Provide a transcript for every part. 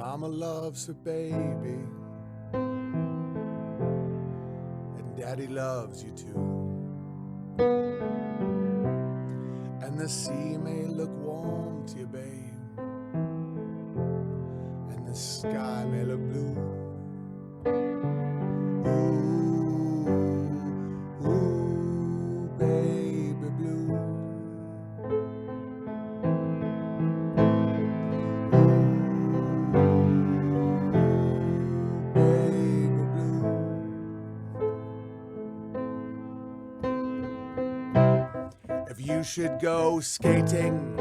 Mama loves her baby, and Daddy loves you too. And the sea may look warm to you, babe, and the sky may look blue. Ooh, ooh, baby blue. If you should go skating.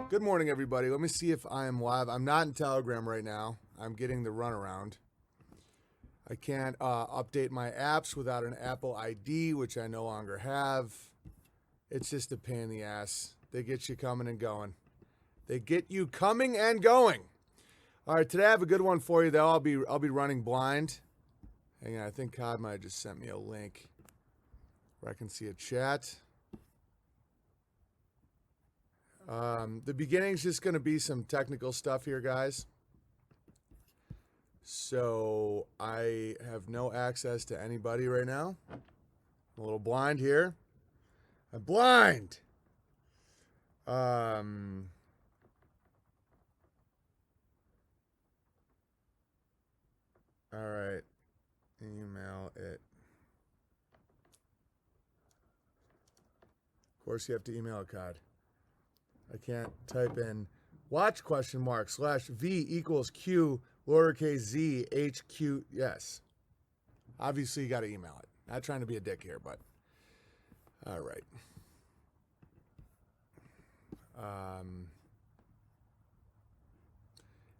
Good morning, everybody. Let me see if I am live. I'm not in Telegram right now. I'm getting the runaround. I can't update my apps without an Apple ID, which I no longer have. It's just a pain in the ass. They get you coming and going. They get you coming and going. All right, today I have a good one for you, though. I'll be running blind. Hang on, I think Cod might have just sent me a link where I can see a chat. The beginning's just going to be some technical stuff here, guys. So I have no access to anybody right now. I'm a little blind here. I'm blind. All right. Email it. Of course, you have to email a Cod. I can't type in watch /V equals Q lowercase z HQ. Yes. Obviously, you got to email it. Not trying to be a dick here, but all right.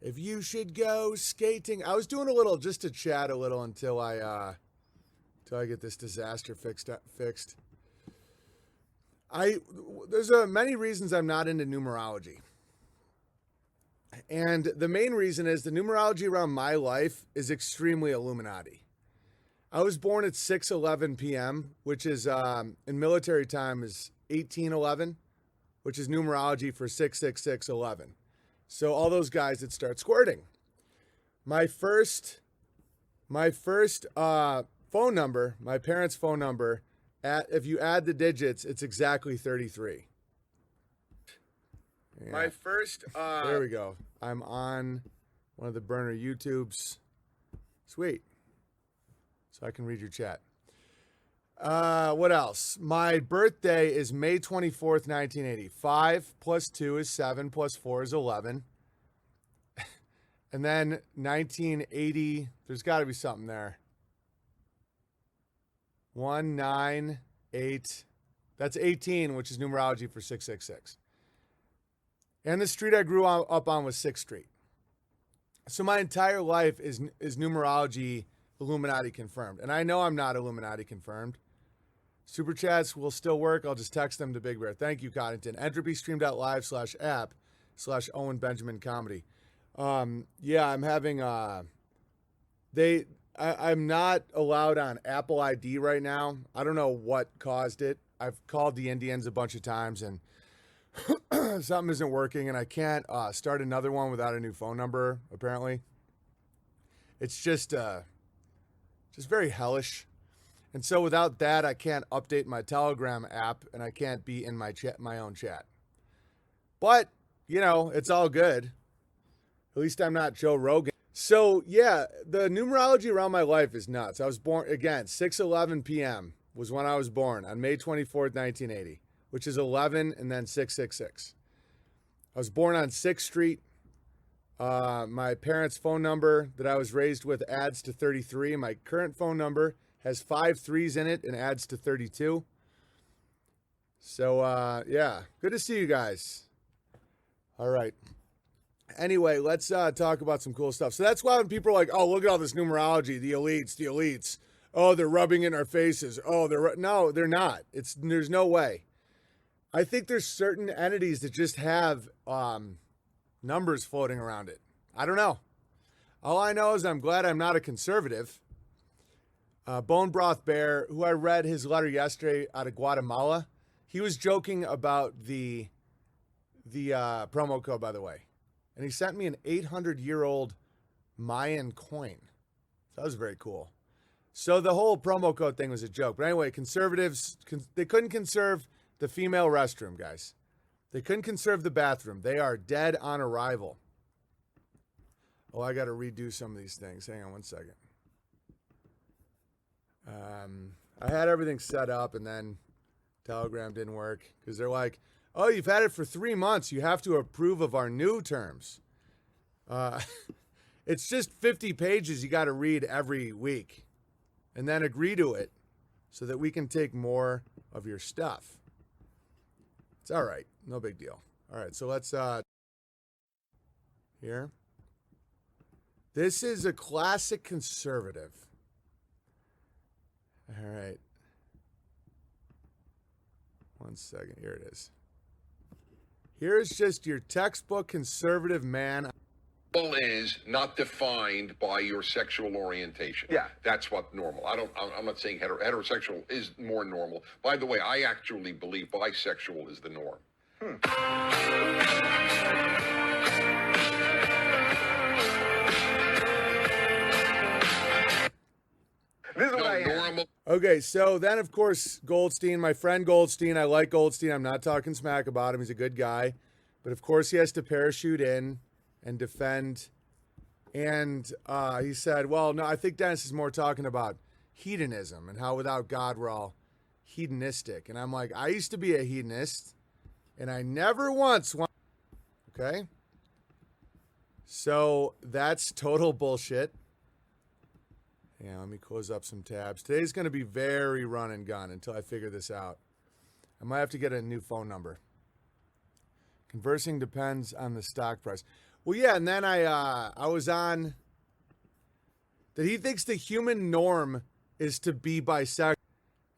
If you should go skating, I was doing a little just to chat a little until I get this disaster fixed. There's many reasons I'm not into numerology. And the main reason is the numerology around my life is extremely Illuminati. I was born at 6:11 p.m., which is in military time is 1811, which is numerology for 66611. So all those guys that start squirting. My first phone number, my parents' phone number, if you add the digits, it's exactly 33. Yeah. There we go. I'm on one of the burner YouTubes. Sweet. So I can read your chat. What else? My birthday is May 24th, 1980. 5 plus 2 is 7 plus 4 is 11. And then 1980, there's got to be something there. 198. That's 18, which is numerology for 666. And the street I grew up on was 6th Street. So my entire life is numerology Illuminati confirmed. And I know I'm not Illuminati confirmed. Super chats will still work. I'll just text them to Big Bear. Thank you, Coddington. EntropyStream.live/app/Owen Benjamin Comedy. Yeah, I'm having I'm not allowed on Apple ID right now. I don't know what caused it. I've called the Indians a bunch of times and something isn't working, and I can't start another one without a new phone number, apparently. It's just very hellish. And so without that, I can't update my Telegram app, and I can't be in my own chat. But, it's all good. At least I'm not Joe Rogan. So, yeah, the numerology around my life is nuts. I was born, again, 6:11 p.m. was when I was born on May 24th, 1980, which is 11 and then 666. I was born on 6th Street. My parents' phone number that I was raised with adds to 33. My current phone number has 5 3s in it and adds to 32. So, yeah, good to see you guys. All right. Anyway, let's talk about some cool stuff. So that's why when people are like, oh, look at all this numerology, the elites. Oh, they're rubbing it in our faces. Oh, no, they're not. There's no way. I think there's certain entities that just have numbers floating around it. I don't know. All I know is I'm glad I'm not a conservative. Bone Broth Bear, who I read his letter yesterday out of Guatemala, he was joking about the promo code, by the way. And he sent me an 800-year-old Mayan coin. That was very cool. So the whole promo code thing was a joke. But anyway, conservatives, they couldn't conserve the female restroom, guys. They couldn't conserve the bathroom. They are dead on arrival. Oh, I got to redo some of these things. Hang on one second. I had everything set up, and then Telegram didn't work because they're like, oh, you've had it for 3 months. You have to approve of our new terms. It's just 50 pages you got to read every week and then agree to it so that we can take more of your stuff. It's all right. No big deal. All right, so let's here. This is a classic conservative. All right. One second. Here it is. Here's just your textbook conservative man. Is not defined by your sexual orientation. Yeah. That's what normal. I'm not saying heterosexual is more normal. By the way, I actually believe bisexual is the norm. This is what I am. Normal. Okay, so then, of course, Goldstein, my friend Goldstein, I like Goldstein. I'm not talking smack about him. He's a good guy. But, of course, he has to parachute in and defend. And he said, well, no, I think Dennis is more talking about hedonism and how without God we're all hedonistic. And I'm like, I used to be a hedonist, and I never once want. Okay? So that's total bullshit. Yeah, let me close up some tabs. Today's going to be very run and gun until I figure this out. I might have to get a new phone number. Conversing depends on the stock price. Well, yeah, and then I was on that he thinks the human norm is to be bisexual.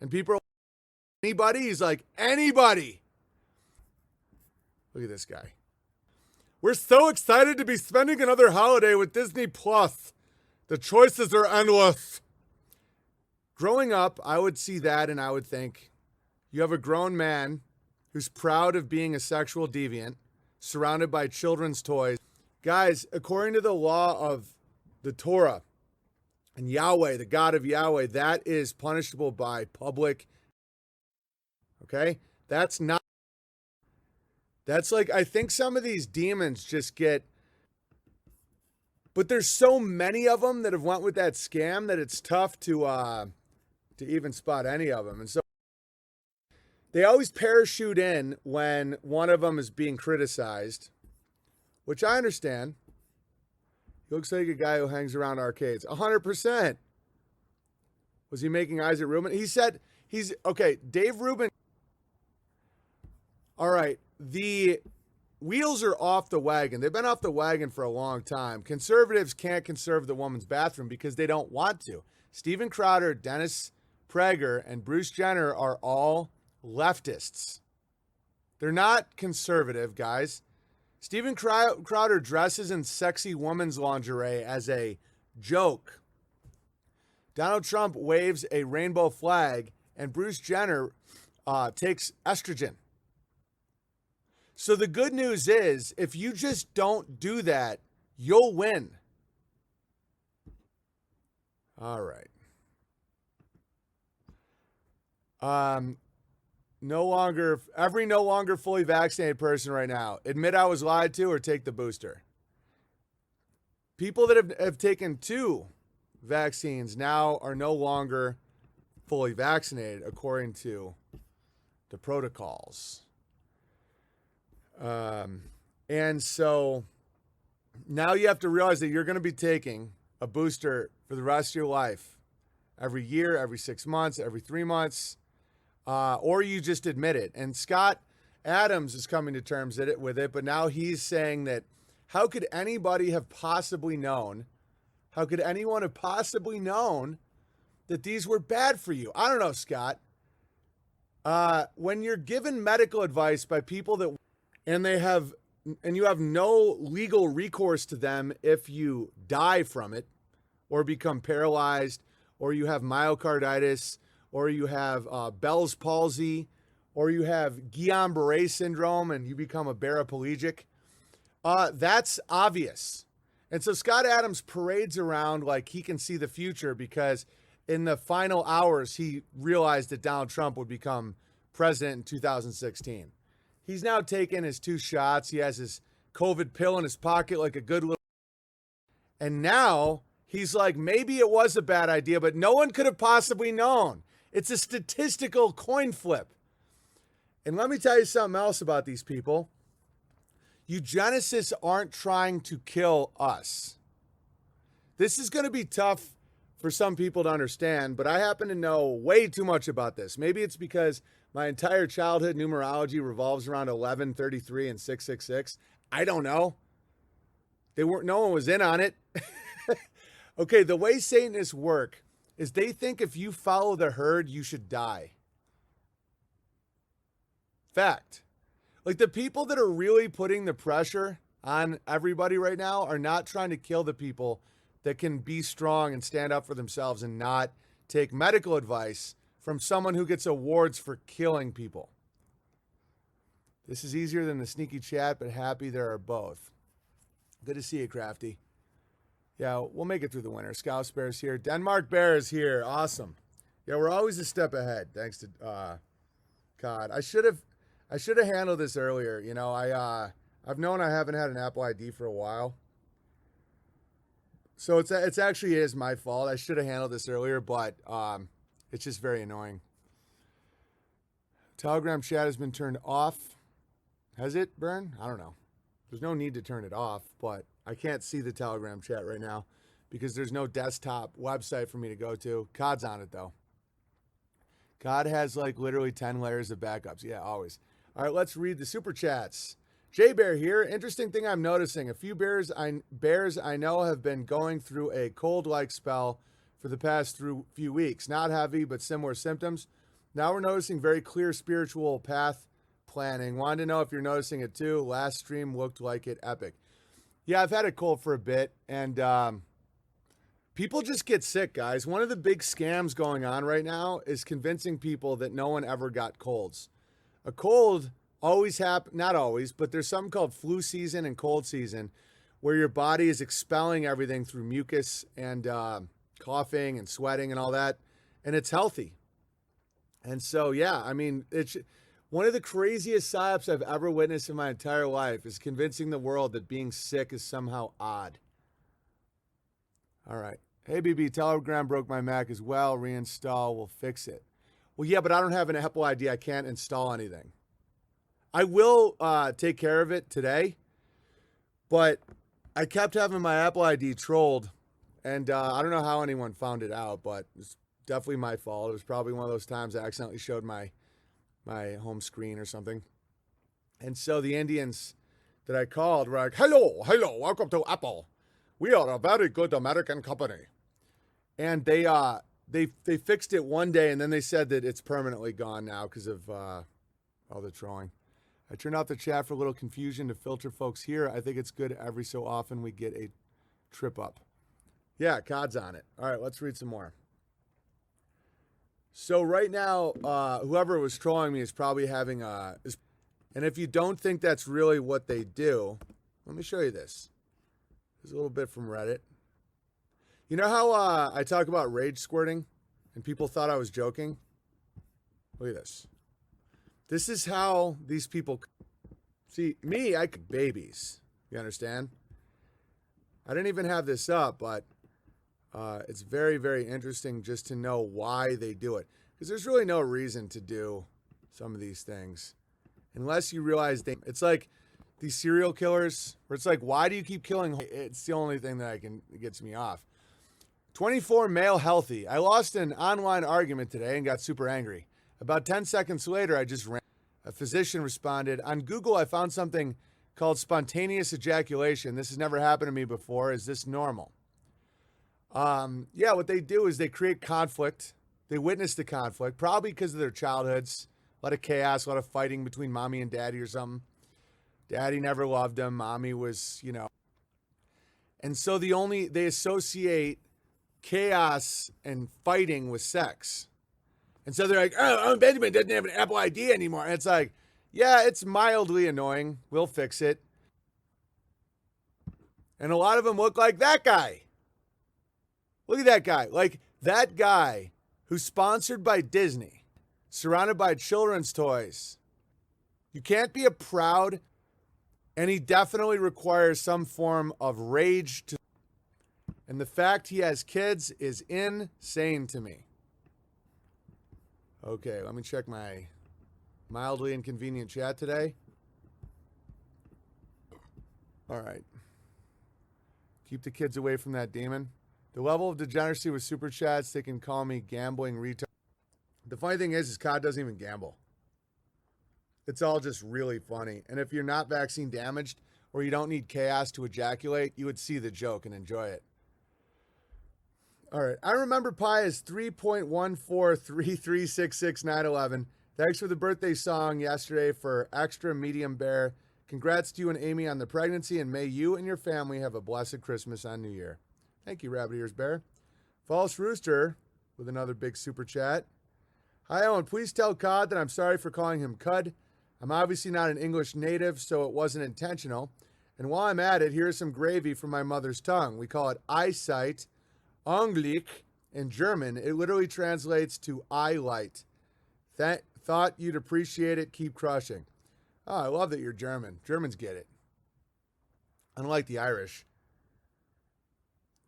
And people are like, anybody? He's like, anybody. Look at this guy. We're so excited to be spending another holiday with Disney Plus. The choices are endless. Growing up, I would see that and I would think, you have a grown man who's proud of being a sexual deviant, surrounded by children's toys. Guys, according to the law of the Torah and Yahweh, the God of Yahweh, that is punishable by public. Okay? That's like, I think some of these demons just get, but there's so many of them that have went with that scam that it's tough to even spot any of them. And so they always parachute in when one of them is being criticized, which I understand. He looks like a guy who hangs around arcades. 100%. Was he making Isaac Rubin? He said okay, Dave Rubin. All right, the wheels are off the wagon. They've been off the wagon for a long time. Conservatives can't conserve the woman's bathroom because they don't want to. Steven Crowder, Dennis Prager, and Bruce Jenner are all leftists. They're not conservative, guys. Steven Crowder dresses in sexy woman's lingerie as a joke. Donald Trump waves a rainbow flag, and Bruce Jenner takes estrogen. So the good news is, if you just don't do that, you'll win. All right. No longer fully vaccinated person right now. Admit I was lied to or take the booster. People that have taken 2 vaccines now are no longer fully vaccinated according to the protocols. And so now you have to realize that you're going to be taking a booster for the rest of your life. Every year, every 6 months, every 3 months. Or you just admit it. And Scott Adams is coming to terms with it, but now he's saying that how could anybody have possibly known? How could anyone have possibly known that these were bad for you? I don't know, Scott. When you're given medical advice by people that, and you have no legal recourse to them if you die from it, or become paralyzed, or you have myocarditis, or you have Bell's palsy, or you have Guillain-Barré syndrome and you become a paraplegic. That's obvious. And so Scott Adams parades around like he can see the future because in the final hours, he realized that Donald Trump would become president in 2016. He's now taken his 2 shots. He has his COVID pill in his pocket like a good little. And now he's like, maybe it was a bad idea, but no one could have possibly known. It's a statistical coin flip. And let me tell you something else about these people. Eugenicists aren't trying to kill us. This is going to be tough for some people to understand, but I happen to know way too much about this. Maybe it's because my entire childhood numerology revolves around 11, 33, and 666. I don't know. No one was in on it. Okay, the way Satanists work is they think if you follow the herd, you should die. Fact. Like the people that are really putting the pressure on everybody right now are not trying to kill the people that can be strong and stand up for themselves and not take medical advice from someone who gets awards for killing people. This is easier than the sneaky chat, but happy there are both. Good to see you, Crafty. Yeah, we'll make it through the winter. Scouse Bear's here. Denmark Bear is here. Awesome. Yeah, we're always a step ahead, thanks to COD. I should have handled this earlier. You know, I've known I haven't had an Apple ID for a while. So it's actually is my fault. I should have handled this earlier, but it's just very annoying. Telegram chat has been turned off. Has it, Burn? I don't know. There's no need to turn it off, but I can't see the Telegram chat right now because there's no desktop website for me to go to. COD's on it, though. COD has like literally 10 layers of backups. Yeah, always. All right, let's read the super chats. J Bear here. Interesting thing I'm noticing. A few bears I know have been going through a cold-like spell for the past few weeks. Not heavy, but similar symptoms. Now we're noticing very clear spiritual path planning. Wanted to know if you're noticing it too. Last stream looked like it epic. Yeah, I've had a cold for a bit, and people just get sick, guys. One of the big scams going on right now is convincing people that no one ever got colds. A cold always happens, not always, but there's something called flu season and cold season where your body is expelling everything through mucus and coughing and sweating and all that, and it's healthy. And so, yeah, I mean, it's one of the craziest psyops I've ever witnessed in my entire life is convincing the world that being sick is somehow odd. All right. Hey, BB, Telegram broke my Mac as well. Reinstall will fix it. Well, yeah, but I don't have an Apple ID. I can't install anything. I will take care of it today, but I kept having my Apple ID trolled, and I don't know how anyone found it out, but it's definitely my fault. It was probably one of those times I accidentally showed my home screen or something. And so the Indians that I called were like, hello, welcome to Apple. We are a very good American company. And they fixed it one day, and then they said that it's permanently gone now because of all the trolling. I turned off the chat for a little confusion to filter folks here. I think it's good every so often we get a trip up. Yeah, COD's on it. All right, let's read some more. So right now, whoever was trolling me is probably having and if you don't think that's really what they do, let me show you this. There's a little bit from Reddit. You know how I talk about rage squirting and people thought I was joking? Look at this. This is how these people see me. I could babies. You understand? I didn't even have this up, but it's very, very interesting just to know why they do it. Because there's really no reason to do some of these things. Unless you realize it's like these serial killers, where it's like, why do you keep killing? It's the only thing that gets me off. 24 male healthy. I lost an online argument today and got super angry. About 10 seconds later, I just ran. A physician responded, on Google, I found something called spontaneous ejaculation. This has never happened to me before. Is this normal? Yeah, what they do is they create conflict. They witness the conflict, probably because of their childhoods. A lot of chaos, a lot of fighting between mommy and daddy or something. Daddy never loved them. Mommy was, And so they associate chaos and fighting with sex. And so they're like, oh, Benjamin doesn't have an Apple ID anymore. And it's like, yeah, it's mildly annoying. We'll fix it. And a lot of them look like that guy. Look at that guy. Like that guy who's sponsored by Disney, surrounded by children's toys. You can't be a proud, and he definitely requires some form of rage to. And the fact he has kids is insane to me. Okay, let me check my mildly inconvenient chat today. All right. Keep the kids away from that demon. The level of degeneracy with super chats, they can call me gambling retard. The funny thing is COD doesn't even gamble. It's all just really funny. And if you're not vaccine damaged or you don't need chaos to ejaculate, you would see the joke and enjoy it. All right. I remember Pi as 3.143366911. Thanks for the birthday song yesterday for Extra Medium Bear. Congrats to you and Amy on the pregnancy, and may you and your family have a blessed Christmas on New Year. Thank you, Rabbit Ears Bear. False Rooster with another big super chat. Hi, Owen. Please tell Cod that I'm sorry for calling him Cud. I'm obviously not an English native, so it wasn't intentional. And while I'm at it, here's some gravy from my mother's tongue. We call it eyesight, Augenblick in German. It literally translates to eye light. Thought you'd appreciate it. Keep crushing. Oh, I love that you're German. Germans get it. Unlike the Irish.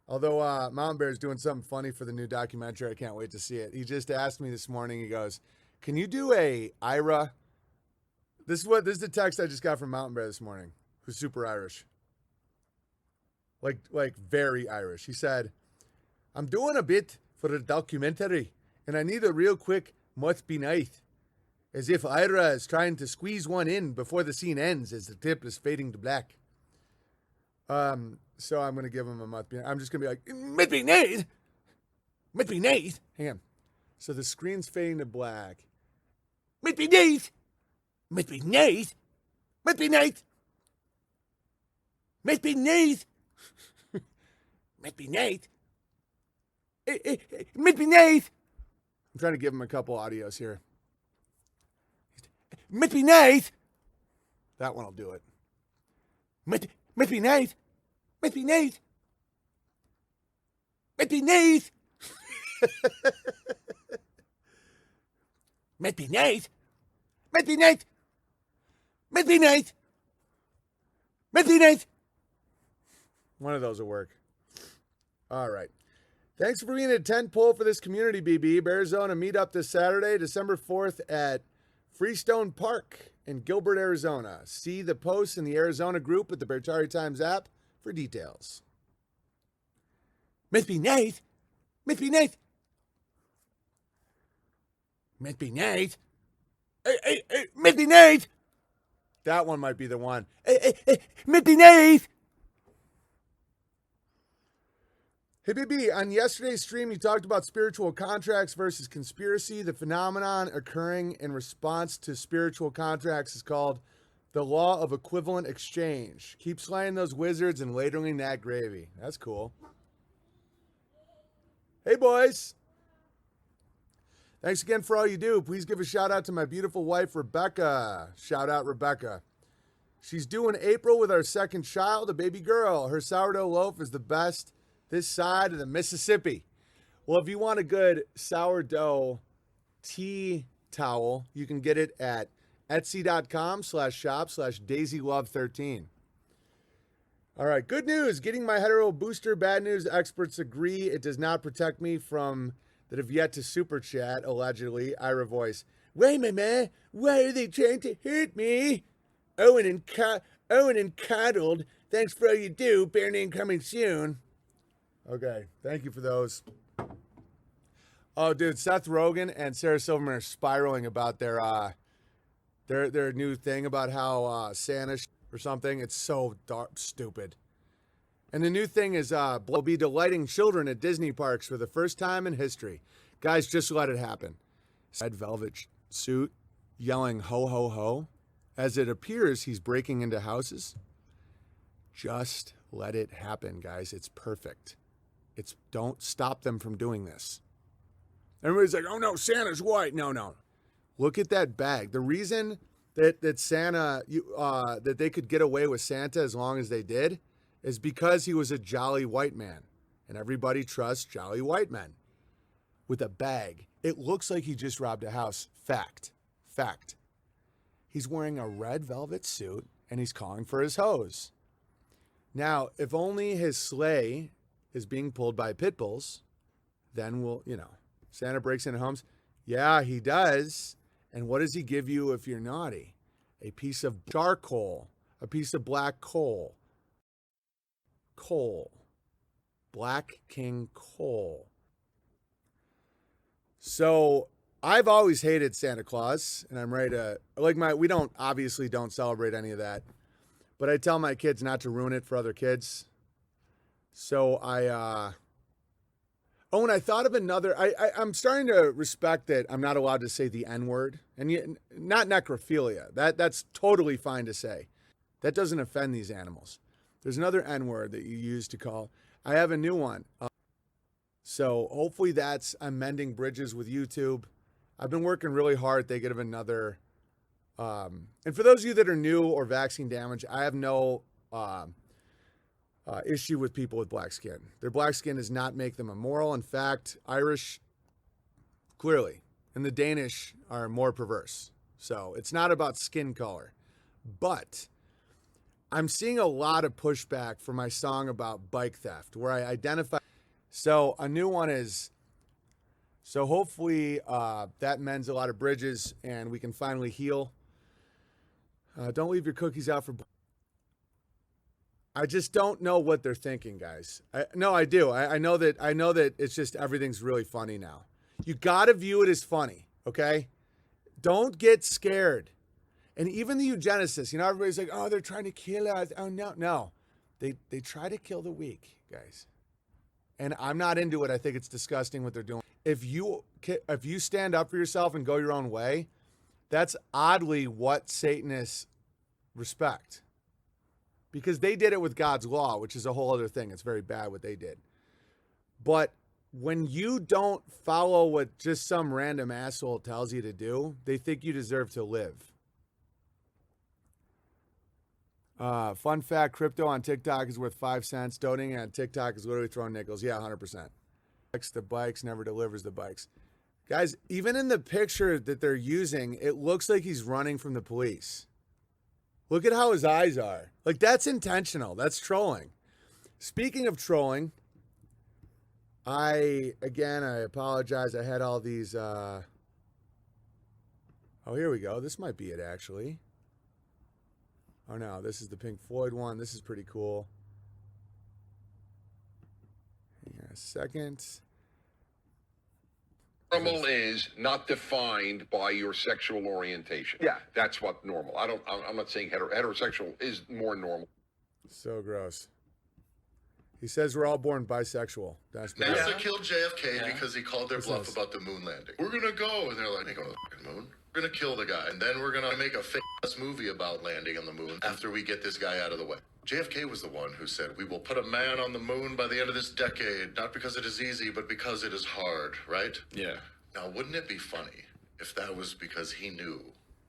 Although Mountain Bear is doing something funny for the new documentary. I can't wait to see it. He just asked me this morning. He goes, can you do a Ira? This is the text I just got from Mountain Bear this morning, who's super Irish. Like very Irish. He said, I'm doing a bit for the documentary, and I need a real quick must be nice. As if Ira is trying to squeeze one in before the scene ends as the tip is fading to black. So I'm going to give him a must be. I'm just going to be like, must be nice. Must be nice. Hang on. So the screen's fading to black. Must be nice. Must be nice. Must be nice. Must be nice. Must be nice. Must be nice. I'm trying to give him a couple audios here. Must be nice. That one will do it. Must be nice. Must be nice. Must be nice. Must be nice. Must be nice. Must be nice. Must be nice. One of those will work. All right. Thanks for being a tent pole for this community, BB. Bearzona meetup this Saturday, December 4th at Freestone Park in Gilbert, Arizona. See the posts in the Arizona group at the Beartari Times app for details. Must be nice. Must be nice. Must be nice. Must be nice. That one might be the one. Must be nice. Hey, BB, on yesterday's stream, you talked about spiritual contracts versus conspiracy. The phenomenon occurring in response to spiritual contracts is called the law of equivalent exchange. Keep slaying those wizards and ladling that gravy. That's cool. Hey, boys. Thanks again for all you do. Please give a shout out to my beautiful wife, Rebecca. Shout out, Rebecca. She's due in April with our second child, a baby girl. Her sourdough loaf is the best this side of the Mississippi. Well, if you want a good sourdough tea towel, you can get it at etsy.com/shop/daisylove13. All right, good news. Getting my hetero booster. Bad news. Experts agree it does not protect me from that have yet to super chat, allegedly. Ira voice. Wait, my man. Why are they trying to hurt me? Owen and Coddled. Thanks for all you do. Bear name coming soon. Okay, thank you for those. Oh, dude, Seth Rogen and Sarah Silverman are spiraling about their new thing about how Santa or something. It's so stupid. And the new thing is will be delighting children at Disney parks for the first time in history. Guys, just let it happen. Red velvet suit, yelling ho ho ho, as it appears he's breaking into houses. Just let it happen, guys. It's perfect. Don't stop them from doing this. Everybody's like, oh no, Santa's white. No. Look at that bag. The reason that Santa, that they could get away with Santa as long as they did is because he was a jolly white man, and everybody trusts jolly white men. With a bag, it looks like he just robbed a house. Fact. He's wearing a red velvet suit, and he's calling for his hose. Now, if only his sleigh is being pulled by pit bulls, then Santa breaks into homes. Yeah, he does. And what does he give you if you're naughty? A piece of charcoal, a piece of black coal. Black king coal. So I've always hated Santa Claus, and I'm ready to, we obviously don't celebrate any of that, but I tell my kids not to ruin it for other kids. So and I thought of another, I'm starting to respect that I'm not allowed to say the N-word, and yet, not necrophilia. That's totally fine to say. That doesn't offend these animals. There's another N-word that you use to call. I have a new one. So hopefully I'm mending bridges with YouTube. I've been working really hard thinking of another. And for those of you that are new or vaccine damaged, I have no issue with people with black skin. Their black skin does not make them immoral. In fact, Irish, clearly, and the Danish are more perverse. So it's not about skin color. But I'm seeing a lot of pushback for my song about bike theft, where I identify. So a new one is, so hopefully that mends a lot of bridges and we can finally heal. Don't leave your cookies out for. I just don't know what they're thinking, guys. No, I do. I know that it's just everything's really funny now. You got to view it as funny, okay? Don't get scared. And even the eugenicists, everybody's like, oh, they're trying to kill us. Oh, no. They try to kill the weak, guys. And I'm not into it. I think it's disgusting what they're doing. If you stand up for yourself and go your own way, that's oddly what Satanists respect. Because they did it with God's law, which is a whole other thing. It's very bad what they did. But when you don't follow what just some random asshole tells you to do, they think you deserve to live. Fun fact, crypto on TikTok is worth 5 cents. Donating on TikTok is literally throwing nickels. Yeah, 100%. The bikes never delivers the bikes. Guys, even in the picture that they're using, it looks like he's running from the police. Look at how his eyes are. Like, that's intentional. That's trolling. Speaking of trolling, I apologize. I had all these, oh, here we go. This might be it, actually. Oh, no, this is the Pink Floyd one. This is pretty cool. Hang on a second. Normal is not defined by your sexual orientation. Yeah. That's what normal. I'm not saying heterosexual is more normal. So gross. He says we're all born bisexual. That's bad. NASA killed JFK because he called their bluff about the moon landing. We're gonna go, and they're like, "They go to the fucking moon. We're gonna kill the guy, and then we're gonna make a fake-ass movie about landing on the moon after we get this guy out of the way." JFK was the one who said, "We will put a man on the moon by the end of this decade, not because it is easy, but because it is hard." Right? Yeah. Now, wouldn't it be funny if that was because he knew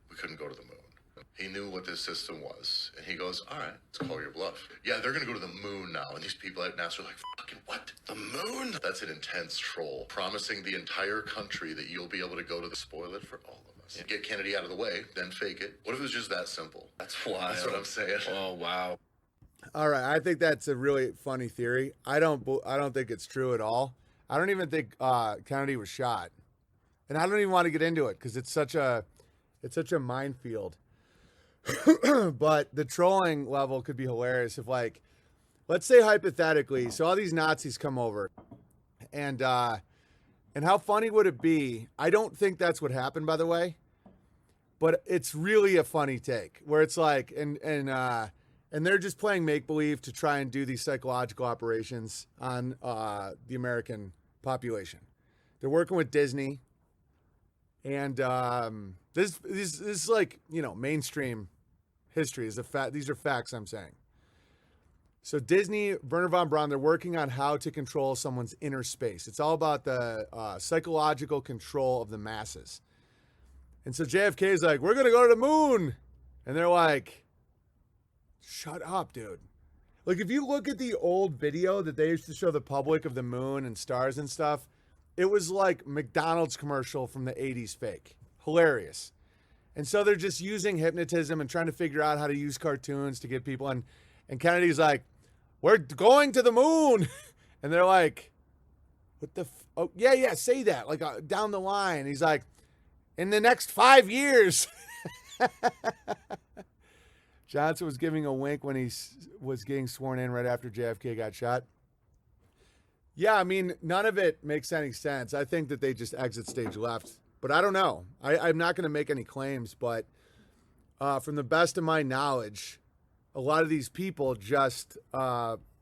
we couldn't go to the moon? He knew what this system was. And he goes, all right, let's call your bluff. Yeah, they're going to go to the moon now. And these people at NASA are like, fucking what? The moon? That's an intense troll, promising the entire country that you'll be able to go to the spoil it for all of us. Yeah. Get Kennedy out of the way, then fake it. What if it was just that simple? That's wild. That's what I'm saying. Oh, wow. All right, I think that's a really funny theory. I don't think it's true at all. I don't even think Kennedy was shot. And I don't even want to get into it because it's such a minefield. But the trolling level could be hilarious if, like, let's say hypothetically, so all these Nazis come over, and how funny would it be? I don't think that's what happened, by the way, but it's really a funny take where it's like, and they're just playing make believe to try and do these psychological operations on the American population. They're working with Disney, and this is like, mainstream history is a fact. These are facts I'm saying. So Disney, Werner von Braun, they're working on how to control someone's inner space. It's all about the psychological control of the masses. And so JFK is like, we're going to go to the moon. And they're like, shut up, dude. Like, if you look at the old video that they used to show the public of the moon and stars and stuff, it was like McDonald's commercial from the 80s fake. Hilarious. And so they're just using hypnotism and trying to figure out how to use cartoons to get people. And Kennedy's like, we're going to the moon. And they're like, what the? Oh, yeah, say that. Like down the line. He's like, in the next 5 years. Johnson was giving a wink when he was getting sworn in right after JFK got shot. Yeah, I mean, none of it makes any sense. I think that they just exit stage left. But I don't know. I'm not going to make any claims, but from the best of my knowledge, a lot of these people just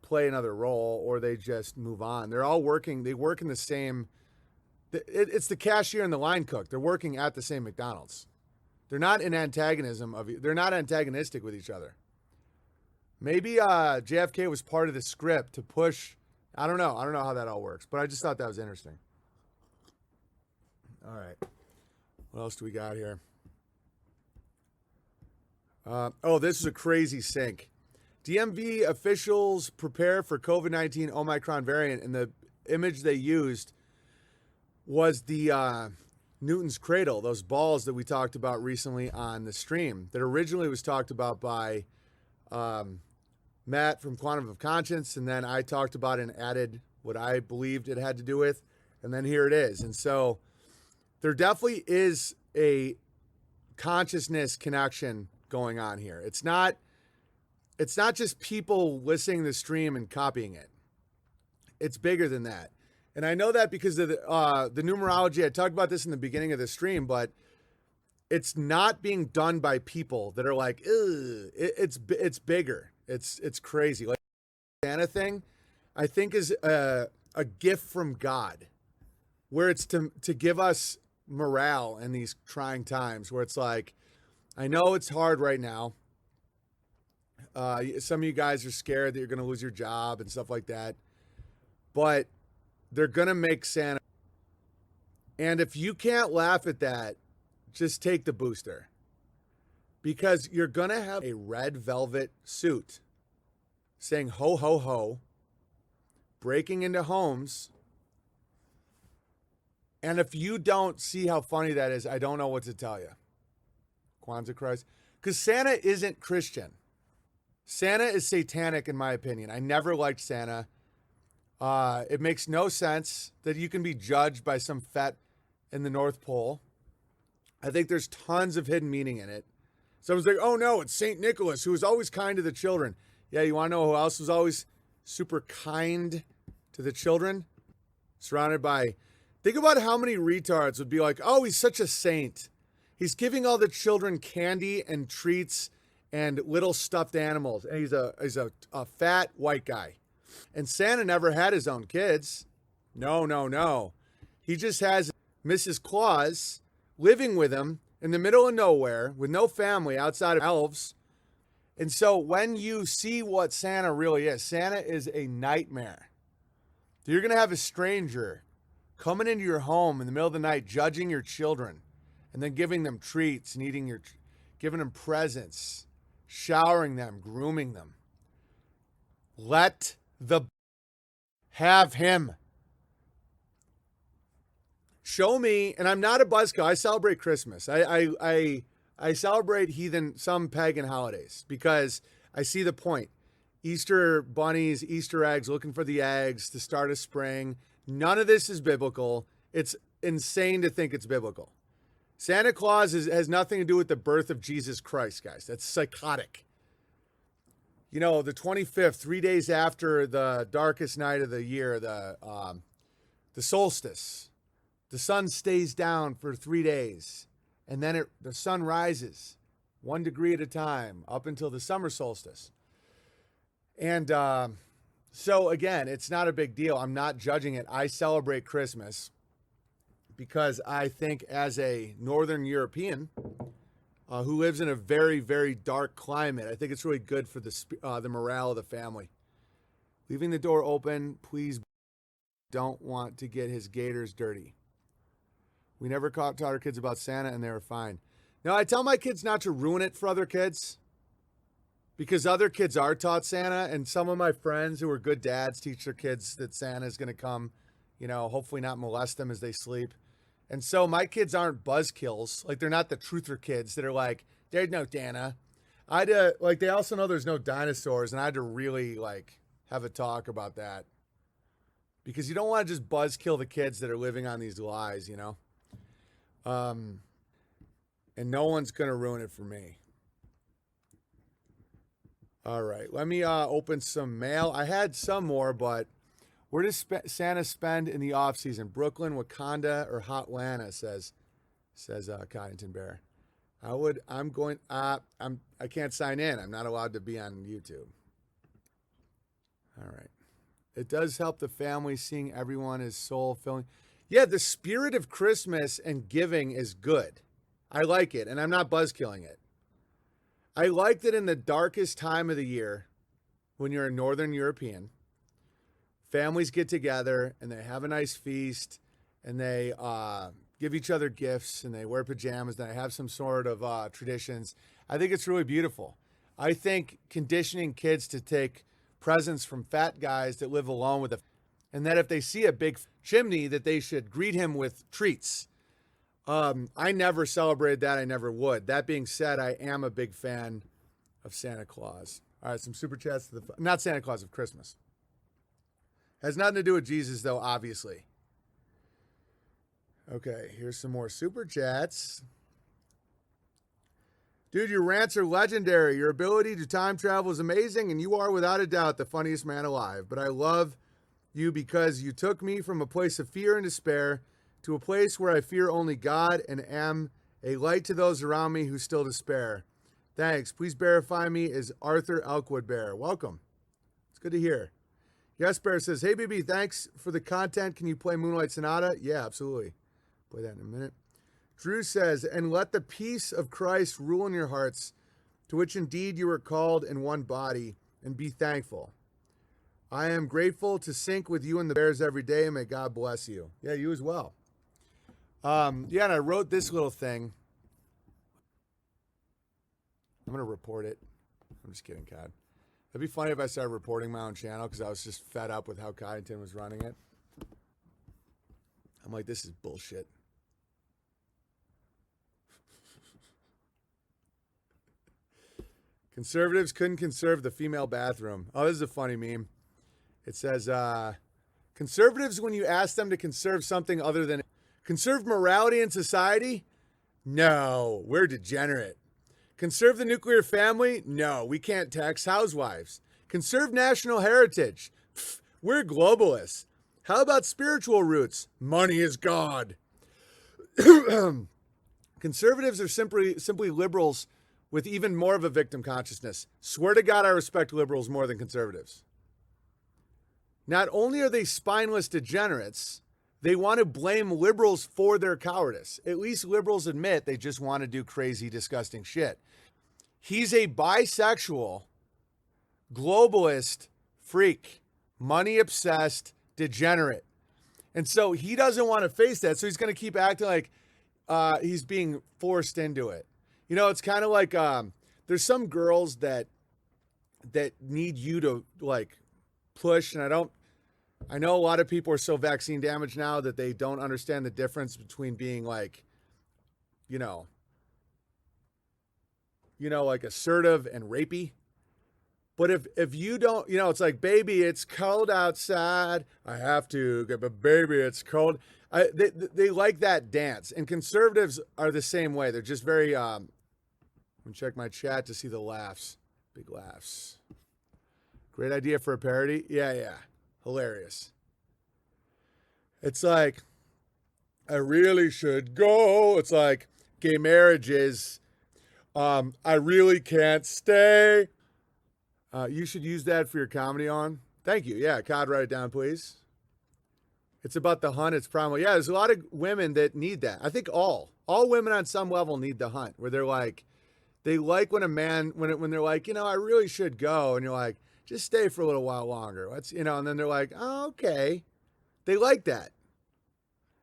play another role or they just move on. They're all working. They work in the same. It's the cashier and the line cook. They're working at the same McDonald's. They're not in antagonism of. They're not antagonistic with each other. Maybe JFK was part of the script to push. I don't know. I don't know how that all works, but I just thought that was interesting. All right. What else do we got here? This is a crazy sync. DMV officials prepare for COVID-19 Omicron variant, and the image they used was the Newton's Cradle, those balls that we talked about recently on the stream that originally was talked about by Matt from Quantum of Conscience, and then I talked about and added what I believed it had to do with, and then here it is. And so there definitely is a consciousness connection going on here. It's not just people listening to the stream and copying it. It's bigger than that. And I know that because of the numerology. I talked about this in the beginning of the stream, but it's not being done by people that are like, ugh. It's bigger. It's crazy. Like the Santa thing, I think is a gift from God, where it's to give us morale in these trying times, where it's like, I know it's hard right now. Some of you guys are scared that you're going to lose your job and stuff like that, but they're going to make Santa. And if you can't laugh at that, just take the booster, because you're going to have a red velvet suit saying ho, ho, ho, breaking into homes. And if you don't see how funny that is, I don't know what to tell you. Kwanzaa Christ. Because Santa isn't Christian. Santa is satanic, in my opinion. I never liked Santa. It makes no sense that you can be judged by some fet in the North Pole. I think there's tons of hidden meaning in it. Someone's like, oh no, it's St. Nicholas, who was always kind to the children. Yeah, you want to know who else was always super kind to the children? Surrounded by, think about how many retards would be like, oh, he's such a saint. He's giving all the children candy and treats and little stuffed animals. And he's a fat white guy. And Santa never had his own kids. No. He just has Mrs. Claus living with him in the middle of nowhere with no family outside of elves. And so when you see what Santa really is, Santa is a nightmare. You're going to have a stranger coming into your home in the middle of the night, judging your children, and then giving them treats and giving them presents, showering them, grooming them. Let the have him. Show me, and I'm not a buzzkill. I celebrate Christmas. I celebrate some pagan holidays because I see the point. Easter bunnies, Easter eggs, looking for the eggs to start a spring. None of this is biblical. It's insane to think it's biblical. Santa Claus has nothing to do with the birth of Jesus Christ, guys. That's psychotic. You know, the 25th, 3 days after the darkest night of the year, the solstice, the sun stays down for 3 days, and then the sun rises 1 degree at a time up until the summer solstice. And so, again, it's not a big deal. I'm not judging it. I celebrate Christmas because I think as a Northern European who lives in a very, very dark climate, I think it's really good for the morale of the family. Leaving the door open, please don't want to get his gaiters dirty. We never taught our kids about Santa, and they were fine. Now, I tell my kids not to ruin it for other kids. because other kids are taught Santa, and some of my friends who are good dads teach their kids that Santa is going to come, hopefully not molest them as they sleep. And so my kids aren't buzzkills. Like, they're not the truther kids that are like, there's no Santa. I had to, like, they also know there's no dinosaurs, and I had to really, like, have a talk about that. Because you don't want to just buzzkill the kids that are living on these lies, And no one's going to ruin it for me. All right, let me open some mail. I had some more, but where does Santa spend in the off season? Brooklyn, Wakanda, or Hotlanta? Says Coddington Bear. I can't sign in. I'm not allowed to be on YouTube. All right. It does help the family seeing everyone is soul filling. Yeah, the spirit of Christmas and giving is good. I like it, and I'm not buzzkilling it. I like that in the darkest time of the year, when you're a Northern European, families get together and they have a nice feast and they give each other gifts and they wear pajamas and they have some sort of traditions. I think it's really beautiful. I think conditioning kids to take presents from fat guys that live alone and that if they see a big chimney that they should greet him with treats. I never celebrated that. I never would. That being said, I am a big fan of Santa Claus. All right, some super chats to not Santa Claus, of Christmas. Has nothing to do with Jesus, though, obviously. Okay, here's some more super chats. Dude, your rants are legendary. Your ability to time travel is amazing, and you are without a doubt the funniest man alive. But I love you because you took me from a place of fear and despair to a place where I fear only God and am a light to those around me who still despair. Thanks. Please verify me as Arthur Elkwood Bear. Welcome. It's good to hear. Yes Bear says, hey, BB, thanks for the content. Can you play Moonlight Sonata? Yeah, absolutely. Play that in a minute. Drew says, and let the peace of Christ rule in your hearts, to which indeed you are called in one body, and be thankful. I am grateful to sync with you and the Bears every day, and may God bless you. Yeah, you as well. And I wrote this little thing. I'm going to report it. I'm just kidding, Cod. It'd be funny if I started reporting my own channel because I was just fed up with how Coddington was running it. I'm like, this is bullshit. Conservatives couldn't conserve the female bathroom. Oh, this is a funny meme. It says, conservatives, when you ask them to conserve something other than conserve morality in society? No, we're degenerate. Conserve the nuclear family? No, we can't tax housewives. Conserve national heritage? Pfft, we're globalists. How about spiritual roots? Money is God. Conservatives are simply liberals with even more of a victim consciousness. Swear to God, I respect liberals more than conservatives. Not only are they spineless degenerates, they want to blame liberals for their cowardice. At least liberals admit they just want to do crazy, disgusting shit. He's a bisexual, globalist, freak, money-obsessed, degenerate. And so he doesn't want to face that, so he's going to keep acting like he's being forced into it. You know, it's kind of like there's some girls that need you to, like, push, and I know a lot of people are so vaccine damaged now that they don't understand the difference between being like, like assertive and rapey. But if you don't, it's like, baby, it's cold outside. I have to, but baby, it's cold. They like that dance. And conservatives are the same way. They're just very, I'm going to check my chat to see the laughs. Big laughs. Great idea for a parody. Yeah. Hilarious. It's like, I really should go. It's like gay marriages. I really can't stay. You should use that for your comedy on. Thank you. Yeah, Cod, write it down, please. It's about the hunt. It's probably, there's a lot of women that need that. I think all women on some level need the hunt, where they're like, they like when a man, when they're like, I really should go. And you're like, just stay for a little while longer. Let's, and then they're like, oh, okay. They like that.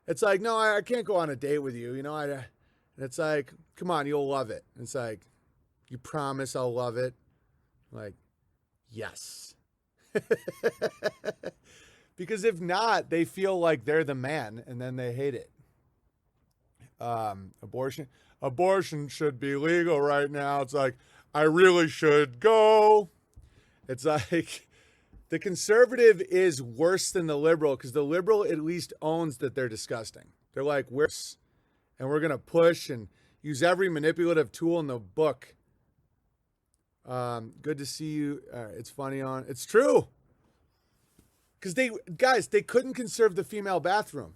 It's like, no, I can't go on a date with you. And it's like, come on, you'll love it. And it's like, you promise I'll love it. Like, yes. Because if not, they feel like they're the man and then they hate it. Abortion should be legal right now. It's like, I really should go. It's like the conservative is worse than the liberal because the liberal at least owns that they're disgusting. They're like, we're going to push and use every manipulative tool in the book. Good to see you. It's funny on. It's true. Because they couldn't conserve the female bathroom.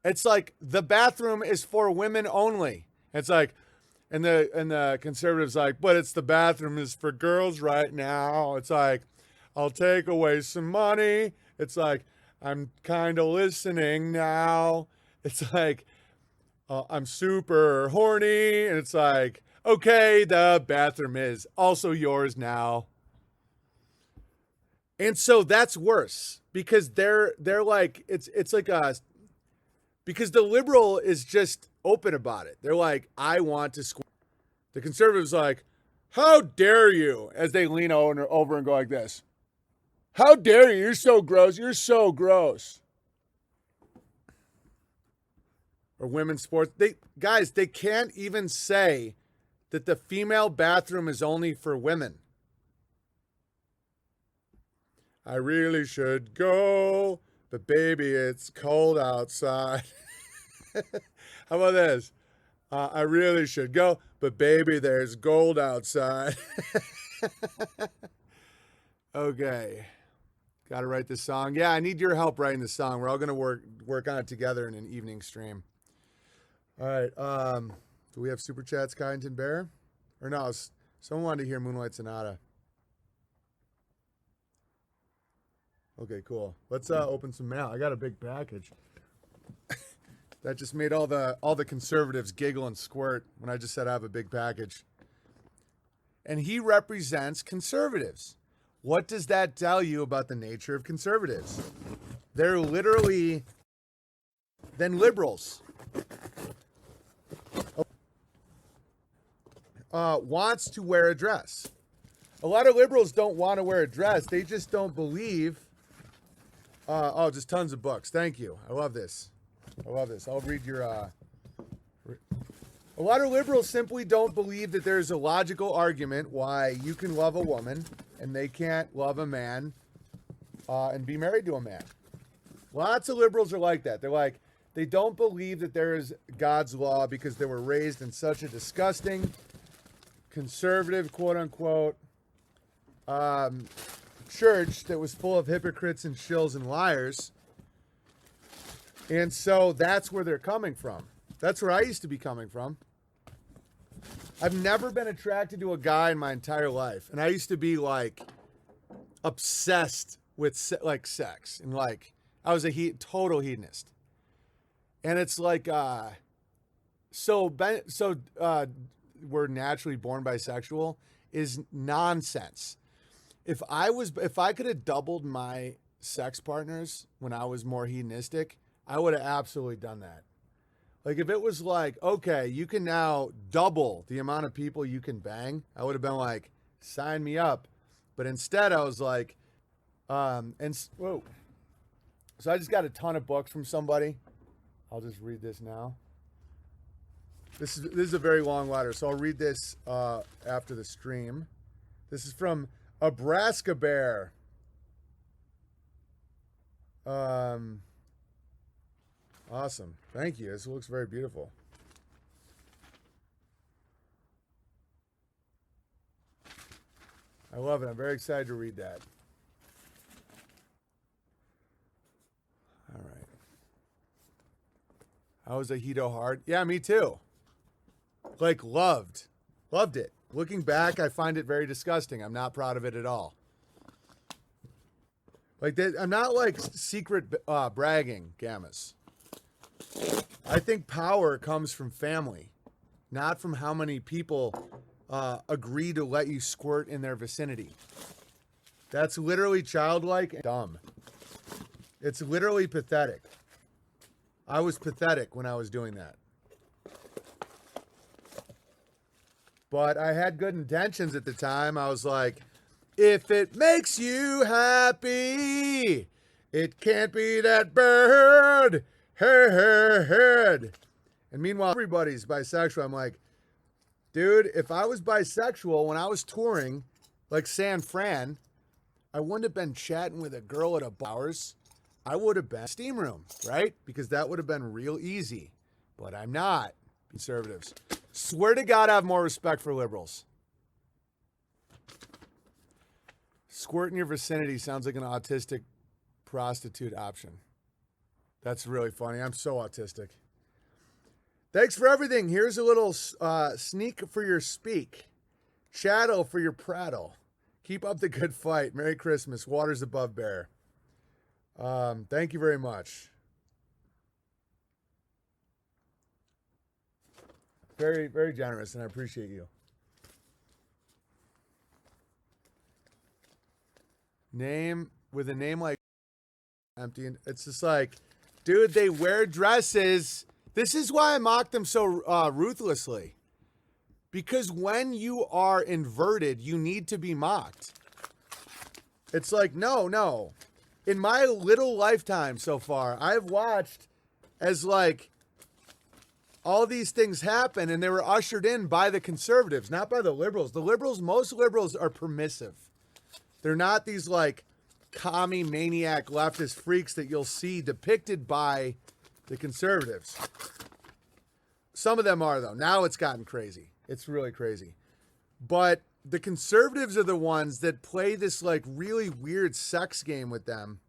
It's like the bathroom is for women only. It's like, and the conservatives like, but it's the bathroom is for girls right now. It's like, I'll take away some money. It's like, I'm kind of listening now. It's like, I'm super horny. And it's like, okay, the bathroom is also yours now. And so that's worse because they're like, it's like because the liberal is just open about it. They're like, I want to squirt. The conservative's like, how dare you? As they lean over and go like this. How dare you? You're so gross. You're so gross. Or women's sports. They can't even say that the female bathroom is only for women. I really should go, but baby, it's cold outside. How about this? I really should go, but baby, there's gold outside. Okay. Got to write this song. Yeah, I need your help writing the song. We're all going to work on it together in an evening stream. All right. Do we have Super Chats, Kyneton Bear? Or no, someone wanted to hear Moonlight Sonata. Okay, cool. Let's open some mail. I got a big package. That just made all the conservatives giggle and squirt when I just said I have a big package. And he represents conservatives. What does that tell you about the nature of conservatives? They're literally than liberals. Wants to wear a dress. A lot of liberals don't want to wear a dress. They just don't believe. Just tons of books. Thank you. I love this. I'll read your. A lot of liberals simply don't believe that there's a logical argument why you can love a woman and they can't love a man and be married to a man. Lots of liberals are like that. They're like, they don't believe that there is God's law because they were raised in such a disgusting, conservative, quote unquote, church that was full of hypocrites and shills and liars. And so that's where they're coming from. That's where I used to be coming from. I've never been attracted to a guy in my entire life. And I used to be like obsessed with sex. And like, I was a total hedonist. And it's like, we're naturally born bisexual is nonsense. If I could have doubled my sex partners when I was more hedonistic, I would have absolutely done that. Like if it was like, okay, you can now double the amount of people you can bang, I would have been like, sign me up. But instead I was like, whoa. So I just got a ton of books from somebody. I'll just read this now. This is a very long letter, so I'll read this after the stream. This is from Nebraska Bear. Awesome. Thank you. This looks very beautiful. I love it. I'm very excited to read that. All right. How was a Hedo hard? Yeah, me too. Like loved it. Looking back, I find it very disgusting. I'm not proud of it at all. Like I'm not like secret bragging, Gammas. I think power comes from family, not from how many people agree to let you squirt in their vicinity. That's literally childlike and dumb. It's literally pathetic. I was pathetic when I was doing that. But I had good intentions at the time. I was like, if it makes you happy, it can't be that bird. Heard. And meanwhile, everybody's bisexual. I'm like, dude, if I was bisexual when I was touring, like San Fran, I wouldn't have been chatting with a girl at a bars. I would have been steam room, right? Because that would have been real easy. But I'm not. Conservatives. Swear to God, I have more respect for liberals. Squirt in your vicinity sounds like an autistic prostitute option. That's really funny. I'm so autistic. Thanks for everything. Here's a little sneak for your speak. Chattel for your prattle. Keep up the good fight. Merry Christmas. Waters above bear. Thank you very much. Very, very generous, and I appreciate you. With a name like empty, and it's just like, dude, they wear dresses. This is why I mock them so ruthlessly. Because when you are inverted, you need to be mocked. It's like, no. In my little lifetime so far, I've watched as like all these things happen, and they were ushered in by the conservatives, not by the liberals. Most liberals are permissive. They're not these like commie maniac leftist freaks that you'll see depicted by the conservatives. Some of them are, though. Now it's gotten crazy. It's really crazy. But the conservatives are the ones that play this like really weird sex game with them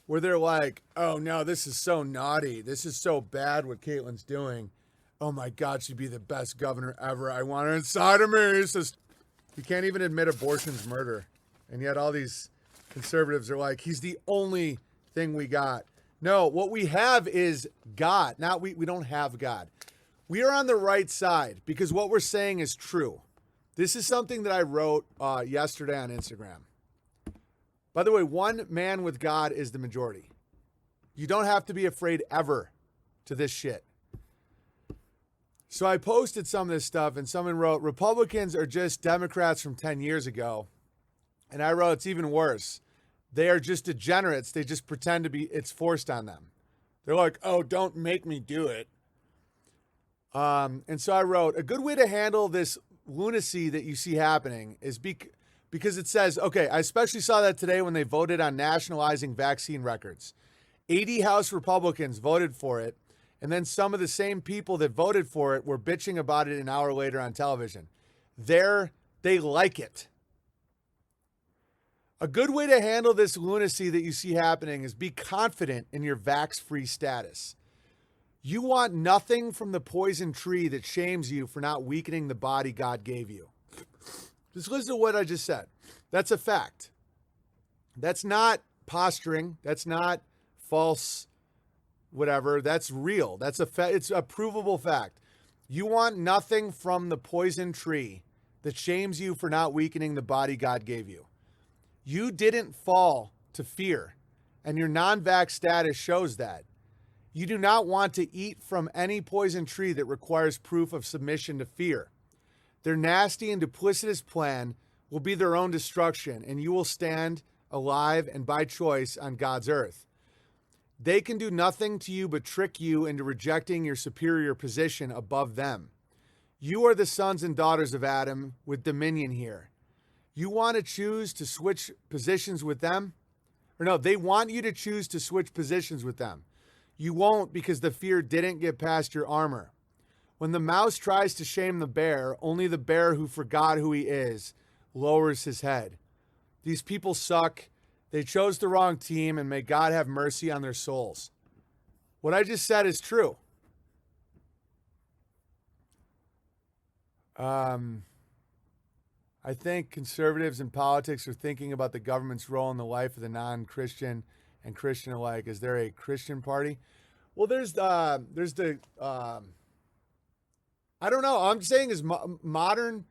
where they're like, oh no, this is so naughty. This is so bad what Caitlin's doing. Oh my God, she'd be the best governor ever. I want her inside of me. It's just, you can't even admit abortion's murder. And yet all these conservatives are like, he's the only thing we got. No, what we have is God. We don't have God. We are on the right side because what we're saying is true. This is something that I wrote yesterday on Instagram. By the way, one man with God is the majority. You don't have to be afraid ever to this shit. So I posted some of this stuff and someone wrote, Republicans are just Democrats from 10 years ago. And I wrote, it's even worse. They are just degenerates. They just pretend to be, it's forced on them. They're like, oh, don't make me do it. And so I wrote, a good way to handle this lunacy that you see happening is because it says, okay, I especially saw that today when they voted on nationalizing vaccine records. 80 House Republicans voted for it, and then some of the same people that voted for it were bitching about it an hour later on television. They like it. A good way to handle this lunacy that you see happening is be confident in your vax-free status. You want nothing from the poison tree that shames you for not weakening the body God gave you. Just listen to what I just said. That's a fact. That's not posturing. That's not false, whatever. That's real. It's a provable fact. You want nothing from the poison tree that shames you for not weakening the body God gave you. You didn't fall to fear, and your non-vax status shows that. You do not want to eat from any poison tree that requires proof of submission to fear. Their nasty and duplicitous plan will be their own destruction, and you will stand alive and by choice on God's earth. They can do nothing to you but trick you into rejecting your superior position above them. You are the sons and daughters of Adam with dominion here. You want to choose to switch positions with them? Or no, they want you to choose to switch positions with them. You won't because the fear didn't get past your armor. When the mouse tries to shame the bear, only the bear who forgot who he is lowers his head. These people suck. They chose the wrong team, and may God have mercy on their souls. What I just said is true. I think conservatives in politics are thinking about the government's role in the life of the non-Christian and Christian alike. Is there a Christian party? Well, there's the I don't know. I'm saying is modern,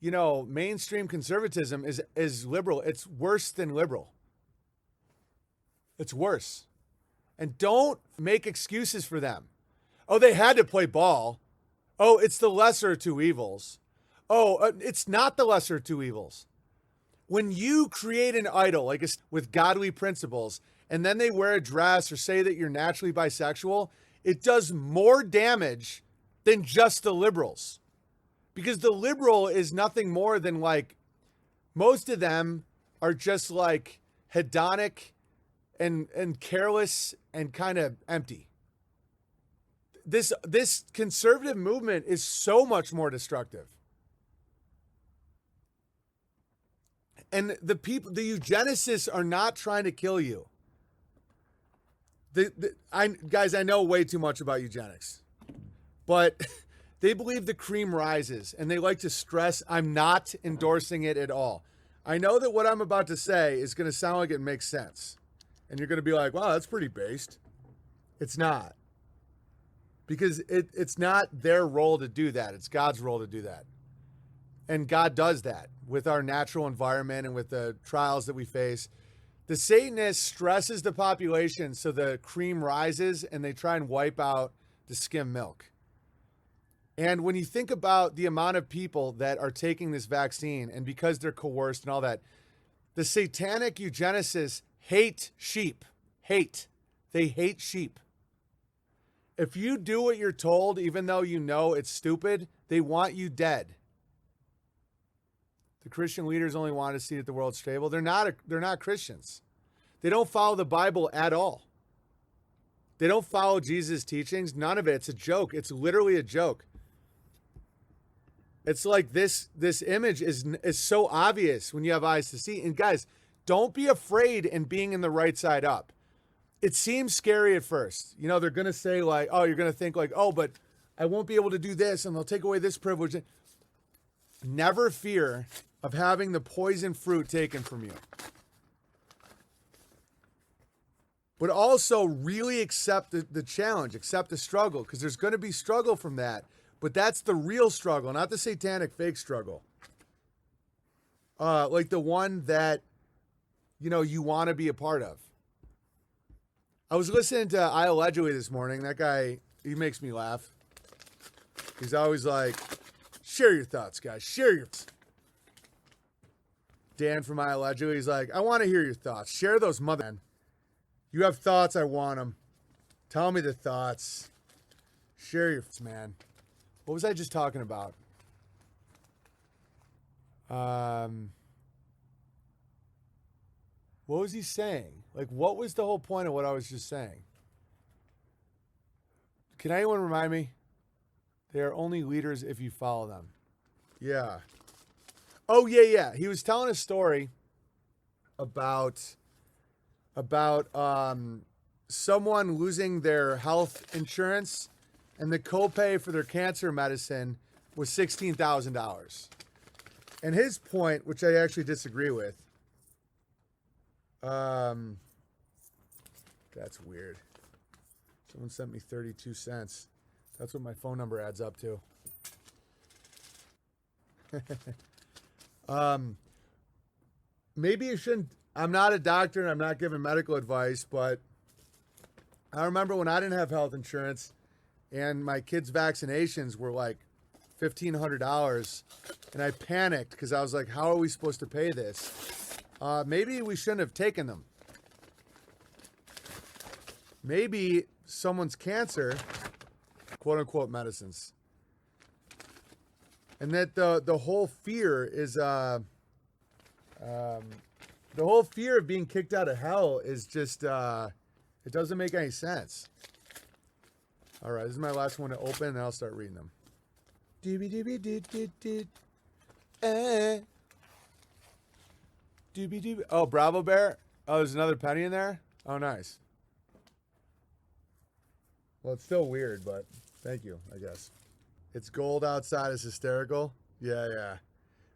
mainstream conservatism is liberal. It's worse than liberal. It's worse. And don't make excuses for them. Oh, they had to play ball. Oh, it's the lesser of two evils. it's not the lesser of two evils. When you create an idol, like with godly principles, and then they wear a dress or say that you're naturally bisexual, it does more damage than just the liberals. Because the liberal is nothing more than like, most of them are just like hedonic and careless and kind of empty. This conservative movement is so much more destructive. And the eugenicists are not trying to kill you. Guys, I know way too much about eugenics, but they believe the cream rises, and they like to stress I'm not endorsing it at all. I know that what I'm about to say is going to sound like it makes sense, and you're going to be like, wow, that's pretty based. It's not. Because it's not their role to do that. It's God's role to do that. And God does that with our natural environment and with the trials that we face. The Satanist stresses the population so the cream rises and they try and wipe out the skim milk. And when you think about the amount of people that are taking this vaccine and because they're coerced and all that, the satanic eugenicists hate sheep. They hate sheep. If you do what you're told, even though you know it's stupid, they want you dead. The Christian leaders only want a seat at the world's table. They're not Christians. They don't follow the Bible at all. They don't follow Jesus' teachings. None of it. It's a joke. It's literally a joke. It's like this image is so obvious when you have eyes to see. And guys, don't be afraid in being in the right side up. It seems scary at first. You know, they're going to say like, oh, you're going to think like, oh, but I won't be able to do this and they'll take away this privilege. Never fear of having the poison fruit taken from you. But also really accept the challenge, accept the struggle, because there's going to be struggle from that. But that's the real struggle, not the satanic fake struggle. Like the one that, you know, you want to be a part of. I was listening to I Allegedly this morning. That guy, he makes me laugh. He's always like, share your thoughts, guys. Share your... Dan from I Allegedly, he's like, I want to hear your thoughts. Share those mother... You have thoughts, I want them. Tell me the thoughts. Share your... Man. What was I just talking about? What was he saying? Like, what was the whole point of what I was just saying? Can anyone remind me? They are only leaders if you follow them. Yeah. Oh, yeah. He was telling a story about someone losing their health insurance, and the copay for their cancer medicine was $16,000. And his point, which I actually disagree with, that's weird. Someone sent me 32 cents. That's what my phone number adds up to. Maybe you shouldn't. I'm not a doctor and I'm not giving medical advice, but I remember when I didn't have health insurance and my kids' vaccinations were like $1,500 and I panicked because I was like, how are we supposed to pay this? Maybe we shouldn't have taken them. Maybe someone's cancer, quote unquote, medicines. And that the whole fear is, the whole fear of being kicked out of hell is just, it doesn't make any sense. All right, this is my last one to open, and I'll start reading them. Oh, Bravo Bear. Oh, there's another penny in there? Oh, nice. Well, it's still weird, but thank you, I guess. It's gold outside is hysterical. Yeah.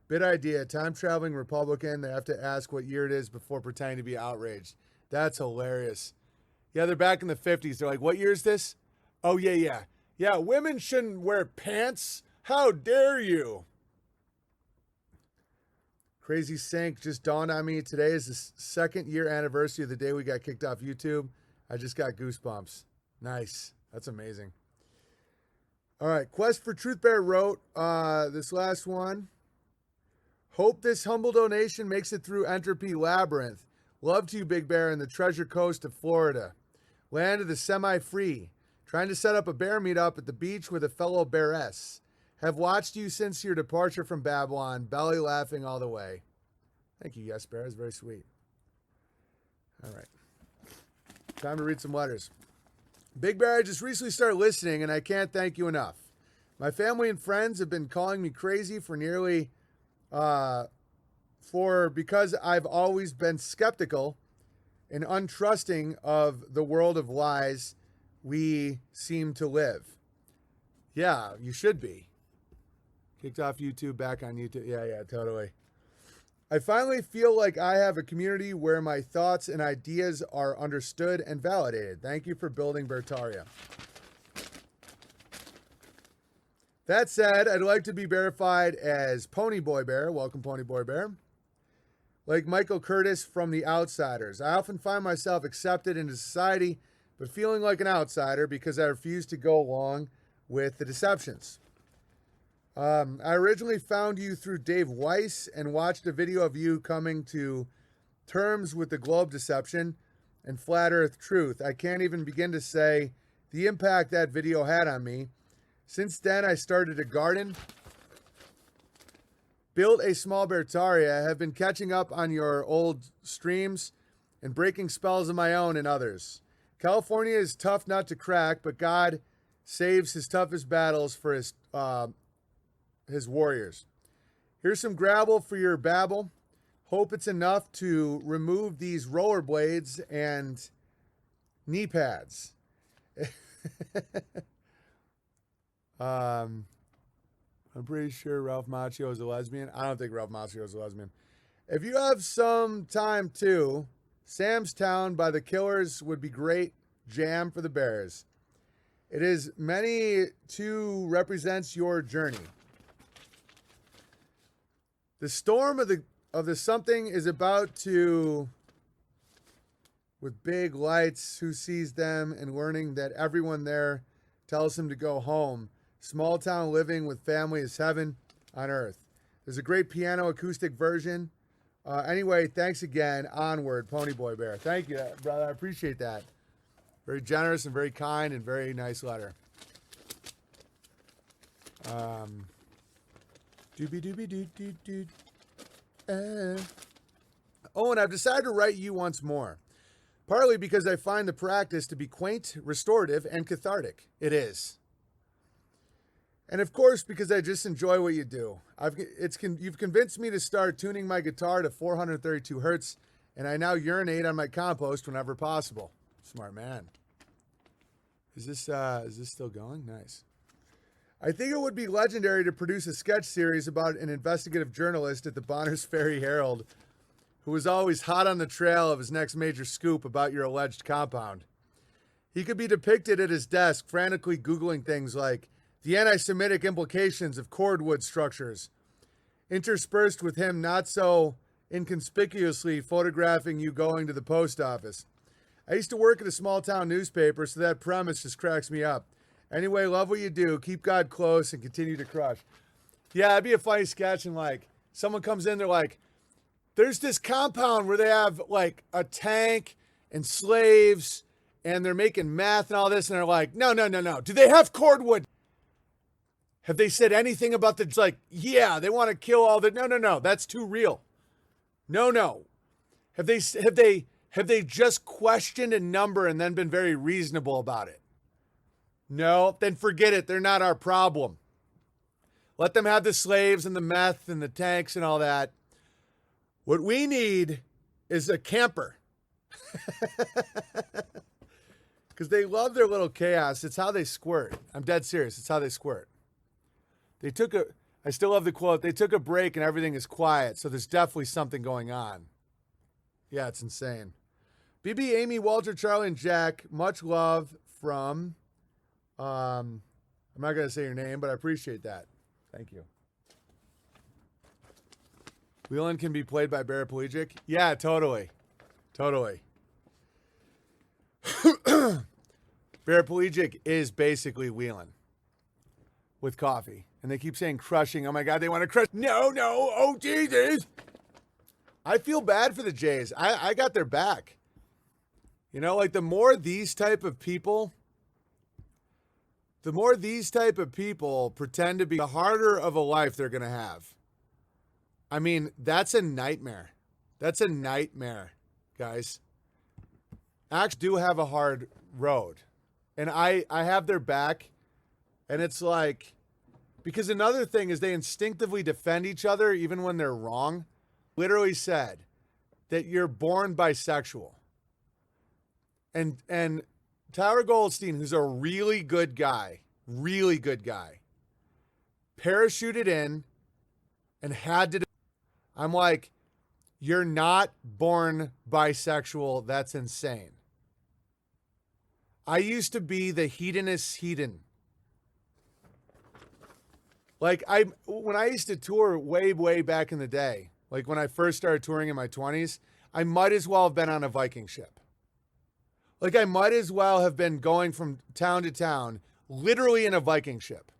Bit idea. Time-traveling Republican. They have to ask what year it is before pretending to be outraged. That's hilarious. Yeah, they're back in the 50s. They're like, what year is this? Oh, yeah. Yeah, women shouldn't wear pants. How dare you? Crazy Sync just dawned on me. Today is the second year anniversary of the day we got kicked off YouTube. I just got goosebumps. Nice. That's amazing. All right. Quest for Truth Bear wrote this last one. Hope this humble donation makes it through Entropy Labyrinth. Love to you, Big Bear, in the Treasure Coast of Florida. Land of the semi-free. Trying to set up a bear meetup at the beach with a fellow bearess. Have watched you since your departure from Babylon. Belly laughing all the way. Thank you, Yes Bear. That's very sweet. All right. Time to read some letters. Big Bear, I just recently started listening, and I can't thank you enough. My family and friends have been calling me crazy for nearly... because I've always been skeptical and untrusting of the world of lies we seem to live. Yeah, you should be. Kicked off YouTube, back on YouTube. Yeah, totally. I finally feel like I have a community where my thoughts and ideas are understood and validated. Thank you for building Bertaria. That said, I'd like to be verified as Pony Boy Bear. Welcome, Pony Boy Bear. Like Michael Curtis from The Outsiders. I often find myself accepted into society, but feeling like an outsider because I refuse to go along with the deceptions. I originally found you through Dave Weiss and watched a video of you coming to terms with the globe deception and flat earth truth. I can't even begin to say the impact that video had on me. Since then, I started a garden, built a small Bertaria, have been catching up on your old streams and breaking spells of my own and others. California is tough nut to crack, but God saves his toughest battles for his warriors. Here's some gravel for your babble. Hope it's enough to remove these rollerblades and knee pads. I'm pretty sure Ralph Macchio is a lesbian. I don't think Ralph Macchio is a lesbian. If you have some time too, Sam's Town by the Killers would be great jam for the Bears. It is many to represents your journey. The storm of the something is about to, with big lights, who sees them and learning that everyone there tells him to go home. Small town living with family is heaven on earth. There's a great piano acoustic version. Anyway, thanks again. Onward, Pony Boy Bear. Thank you, brother. I appreciate that. Very generous and very kind and very nice letter. Oh, and I've decided to write you once more. Partly because I find the practice to be quaint, restorative, and cathartic. It is. And of course, because I just enjoy what you do. You've convinced me to start tuning my guitar to 432 hertz, and I now urinate on my compost whenever possible. Smart man. Is this still going? Nice. I think it would be legendary to produce a sketch series about an investigative journalist at the Bonners Ferry Herald who was always hot on the trail of his next major scoop about your alleged compound. He could be depicted at his desk frantically Googling things like the anti-Semitic implications of cordwood structures, interspersed with him not so inconspicuously photographing you going to the post office. I used to work at a small town newspaper, so that premise just cracks me up. Anyway, love what you do. Keep God close and continue to crush. Yeah, it'd be a funny sketch, and like someone comes in, they're like, there's this compound where they have like a tank and slaves and they're making meth and all this, and they're like, no. Do they have cordwood? Have they said anything about the, it's like, yeah, they want to kill all the, no, that's too real. No. Have they just questioned a number and then been very reasonable about it? No, then forget it. They're not our problem. Let them have the slaves and the meth and the tanks and all that. What we need is a camper. Because they love their little chaos. It's how they squirt. I'm dead serious. It's how they squirt. I still love the quote, they took a break and everything is quiet, so there's definitely something going on. Yeah, it's insane. BB, Amy, Walter, Charlie, and Jack, much love from, I'm not going to say your name, but I appreciate that. Thank you. Whelan can be played by paraplegic? Yeah, totally. Paraplegic is basically Whelan. with coffee. And they keep saying crushing. Oh my God, they want to crush. No, oh Jesus. I feel bad for the Jays. I got their back. You know, like the more these type of people pretend to be, the harder of a life they're going to have. I mean, that's a nightmare. That's a nightmare, guys. Actually do have a hard road. And I have their back. And it's like, because another thing is they instinctively defend each other even when they're wrong. Literally said that you're born bisexual. And Tyler Goldstein, who's a really good guy, parachuted in and had to. I'm like, you're not born bisexual. That's insane. I used to be the hedonist hedon. Like when I used to tour way back in the day, like when I first started touring in my 20s, I might as well have been on a Viking ship. Like I might as well have been going from town to town, literally in a Viking ship.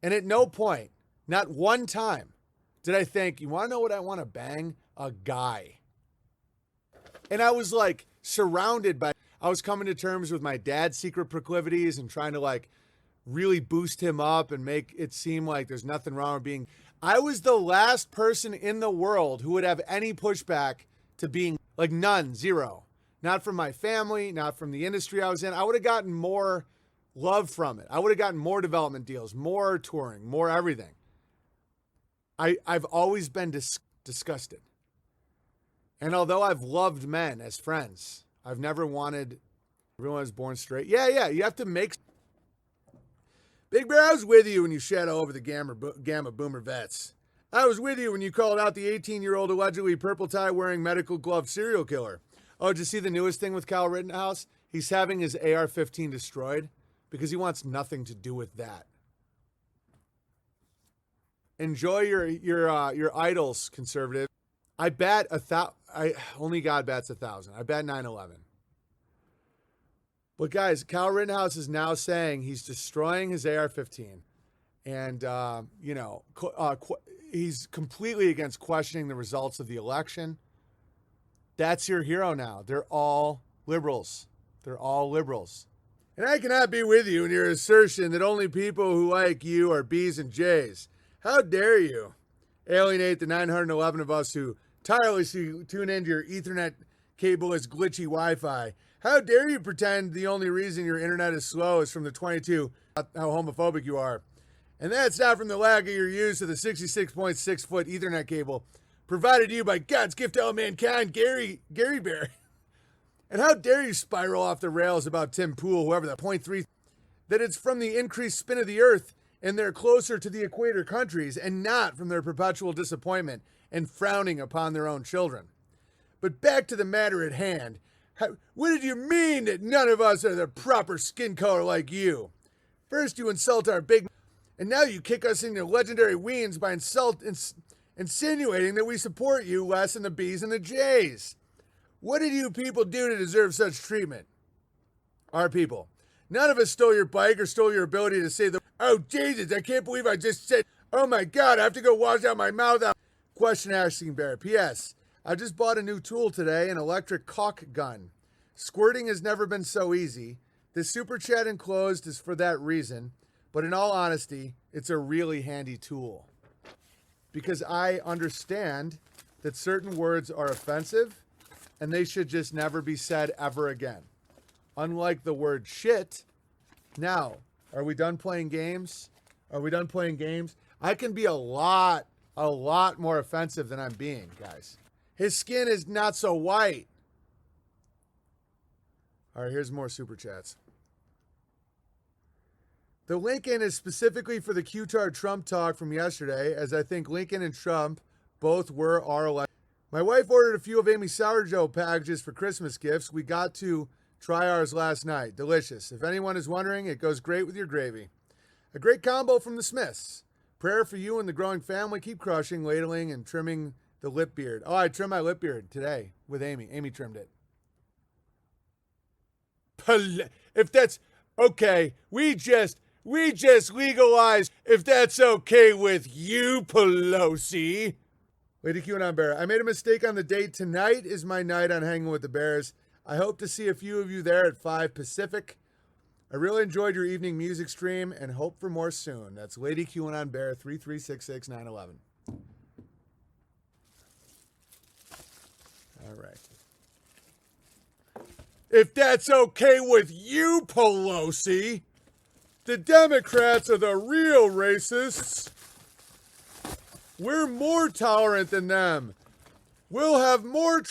And at no point, not one time, did I think, you want to know what I want to bang? A guy. And I was like surrounded by, I was coming to terms with my dad's secret proclivities and trying to like really boost him up and make it seem like there's nothing wrong with being. I was the last person in the world who would have any pushback to being, like, none, zero. Not from my family, not from the industry I was in. I would have gotten more love from it. I would have gotten more development deals, more touring, more everything. I've always been disgusted. And although I've loved men as friends, I've never wanted, everyone was born straight. Yeah, you have to make. Big Bear, I was with you when you shadow over the Gamma Boomer vets. I was with you when you called out the 18-year-old allegedly purple tie wearing medical glove serial killer. Oh, did you see the newest thing with Kyle Rittenhouse? He's having his AR-15 destroyed because he wants nothing to do with that. Enjoy your idols, conservative. I bet only God bats 1,000. I bet 9/11. But guys, Kyle Rittenhouse is now saying he's destroying his AR-15, and he's completely against questioning the results of the election. That's your hero now. They're all liberals. And I cannot be with you in your assertion that only people who like you are B's and J's. How dare you alienate the 911 of us who tirelessly tune into your Ethernet cable as glitchy Wi-Fi. How dare you pretend the only reason your internet is slow is from the 22, how homophobic you are. And that's not from the lack of your use of the 66.6-foot Ethernet cable provided to you by God's gift to all mankind, Gary Bear. And how dare you spiral off the rails about Tim Pool, whoever the 0.3, that it's from the increased spin of the earth and they're closer to the equator countries and not from their perpetual disappointment and frowning upon their own children. But back to the matter at hand. What did you mean that none of us are the proper skin color like you? First you insult our big, and now you kick us into legendary weens by insinuating that we support you less than the B's and the J's. What did you people do to deserve such treatment? Our people. None of us stole your bike or stole your ability to say oh Jesus, I can't believe I just said, oh my God, I have to go wash out my mouth out. Question asking Bear. P.S. I just bought a new tool today, an electric caulk gun. Squirting has never been so easy. The super chat enclosed is for that reason, but in all honesty, it's a really handy tool. Because I understand that certain words are offensive and they should just never be said ever again. Unlike the word shit. Now, are we done playing games? I can be a lot more offensive than I'm being, guys. His skin is not so white. All right, here's more super chats. The Lincoln is specifically for the Q-Tard Trump talk from yesterday, as I think Lincoln and Trump both were our election. My wife ordered a few of Amy's sourdough packages for Christmas gifts. We got to try ours last night. Delicious. If anyone is wondering, it goes great with your gravy. A great combo from the Smiths. Prayer for you and the growing family. Keep crushing, ladling, and trimming the lip beard. Oh, I trimmed my lip beard today with Amy. Amy trimmed it. If that's okay, we just We just legalized, if that's okay with you, Pelosi. Lady QAnon Bear, I made a mistake on the date. Tonight is my night on Hanging with the Bears. I hope to see a few of you there at 5 Pacific. I really enjoyed your evening music stream and hope for more soon. That's Lady QAnon Bear 3366911. All right. If that's okay with you, Pelosi, the Democrats are the real racists. We're more tolerant than them. We'll have more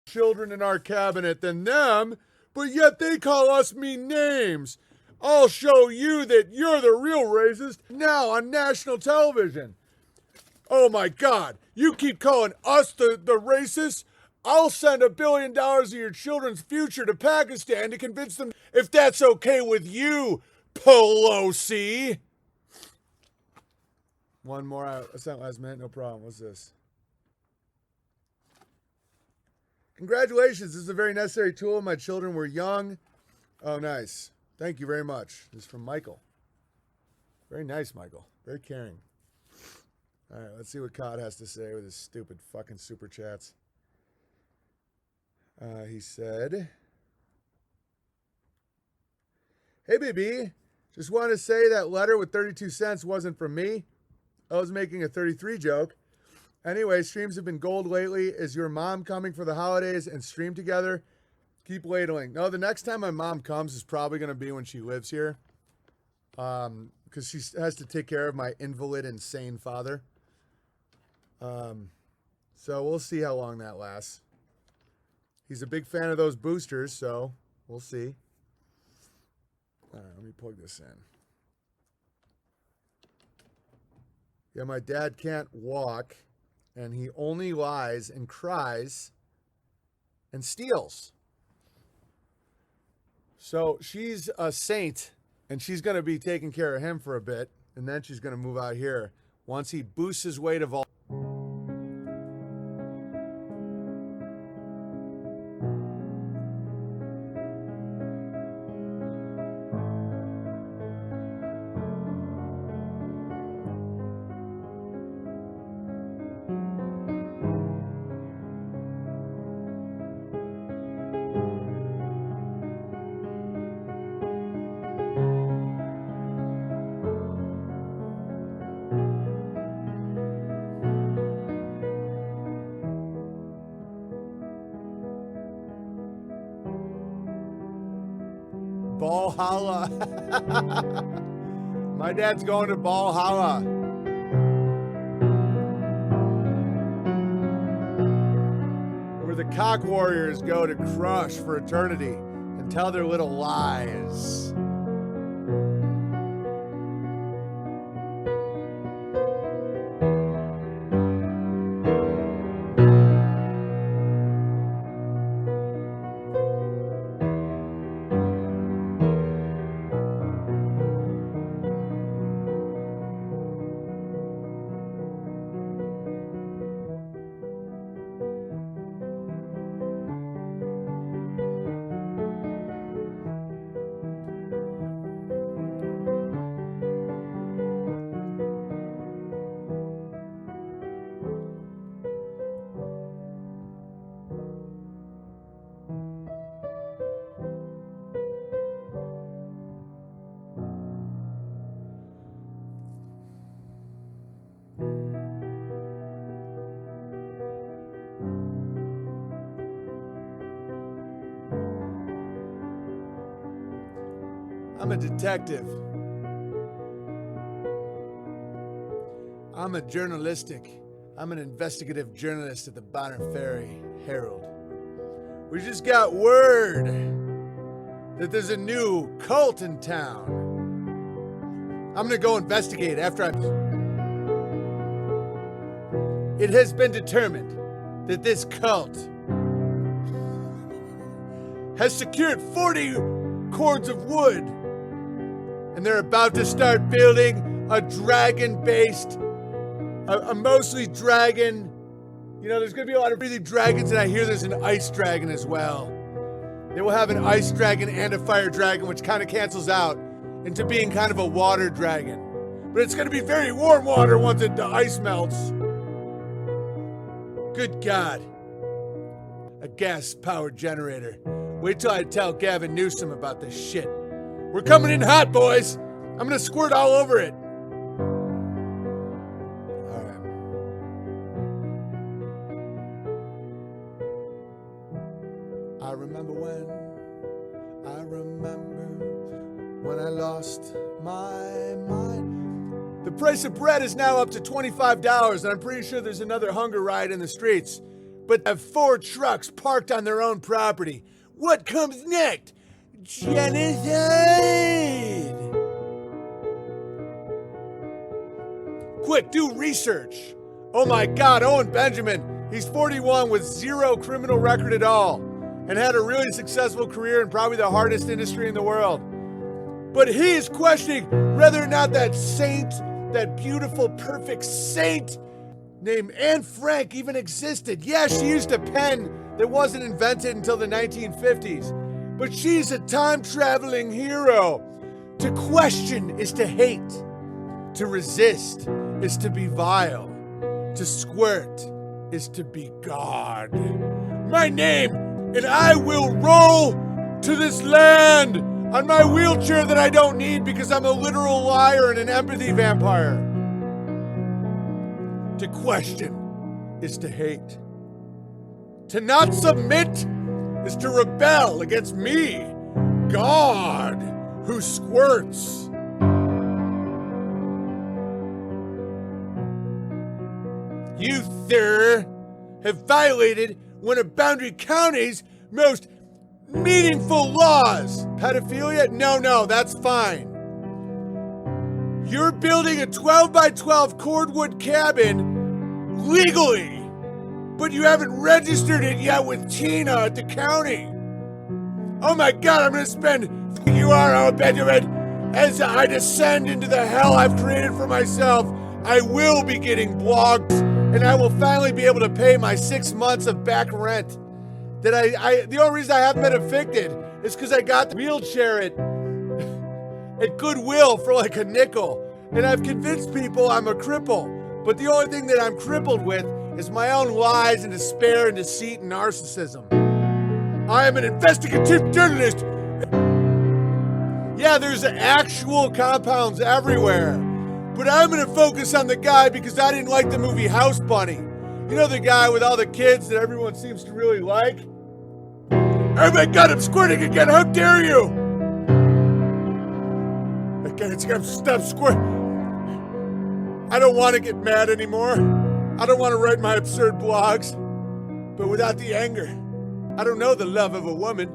children in our cabinet than them, but yet they call us mean names. I'll show you that you're the real racist now on national television. Oh my God, you keep calling us the racists? I'll send $1 billion of your children's future to Pakistan to convince them if that's okay with you, Pelosi. One more. I sent last minute. No problem. What's this? Congratulations. This is a very necessary tool. My children were young. Oh, nice. Thank you very much. This is from Michael. Very nice, Michael. Very caring. All right, let's see what Cod has to say with his stupid fucking super chats. He said, "Hey, BB, just wanted to say that letter with 32 cents wasn't from me. I was making a 33 joke. Anyway, streams have been gold lately. Is your mom coming for the holidays and stream together? Keep ladling." No, the next time my mom comes is probably going to be when she lives here. Because she has to take care of my invalid, insane father. So we'll see how long that lasts. He's a big fan of those boosters, so we'll see. All right, let me plug this in. Yeah, my dad can't walk, and he only lies and cries and steals. So she's a saint, and she's going to be taking care of him for a bit, and then she's going to move out here once he boosts his weight of all. Valhalla. My dad's going to Valhalla. Where the cock warriors go to crush for eternity and tell their little lies. I'm a detective. I'm an investigative journalist at the Bonner Ferry Herald. We just got word that there's a new cult in town. I'm gonna go investigate after It has been determined that this cult has secured 40 cords of wood, and they're about to start building a dragon-based, a mostly dragon. You know, there's going to be a lot of really dragons, and I hear there's an ice dragon as well. They will have an ice dragon and a fire dragon, which kind of cancels out. into being kind of a water dragon. But it's going to be very warm water once the ice melts. Good God. A gas-powered generator. Wait till I tell Gavin Newsom about this shit. We're coming in hot, boys. I'm going to squirt all over it. All right. I remember when I lost my mind. The price of bread is now up to $25, and I'm pretty sure there's another hunger riot in the streets. But I have 4 trucks parked on their own property. What comes next? Genocide! Quick, do research. Oh my God, Owen Benjamin. He's 41 with 0 criminal record at all and had a really successful career in probably the hardest industry in the world. But he is questioning whether or not that saint, that beautiful, perfect saint named Anne Frank even existed. Yeah, she used a pen that wasn't invented until the 1950s. But she's a time-traveling hero. To question is to hate. To resist is to be vile. To squirt is to be God. My name, and I will roll to this land on my wheelchair that I don't need because I'm a literal liar and an empathy vampire. To question is to hate. To not submit is to rebel against me, God, who squirts. You, sir, have violated one of Boundary County's most meaningful laws. Pedophilia? No, that's fine. You're building a 12 by 12 cordwood cabin legally, but you haven't registered it yet with Tina at the county. Oh my God, I'm gonna spend you are, oh Benjamin, as I descend into the hell I've created for myself. I will be getting blogs, and I will finally be able to pay my 6 months of back rent. That the only reason I haven't been evicted is because I got the wheelchair at Goodwill for like a nickel. And I've convinced people I'm a cripple. But the only thing that I'm crippled with is my own lies and despair and deceit and narcissism. I am an investigative journalist. Yeah, there's actual compounds everywhere. But I'm gonna focus on the guy because I didn't like the movie House Bunny. You know, the guy with all the kids that everyone seems to really like? Oh my God, I'm squirting again, how dare you! Okay, it's gonna stop squirting. I don't want to get mad anymore. I don't want to write my absurd blogs. But without the anger, I don't know the love of a woman.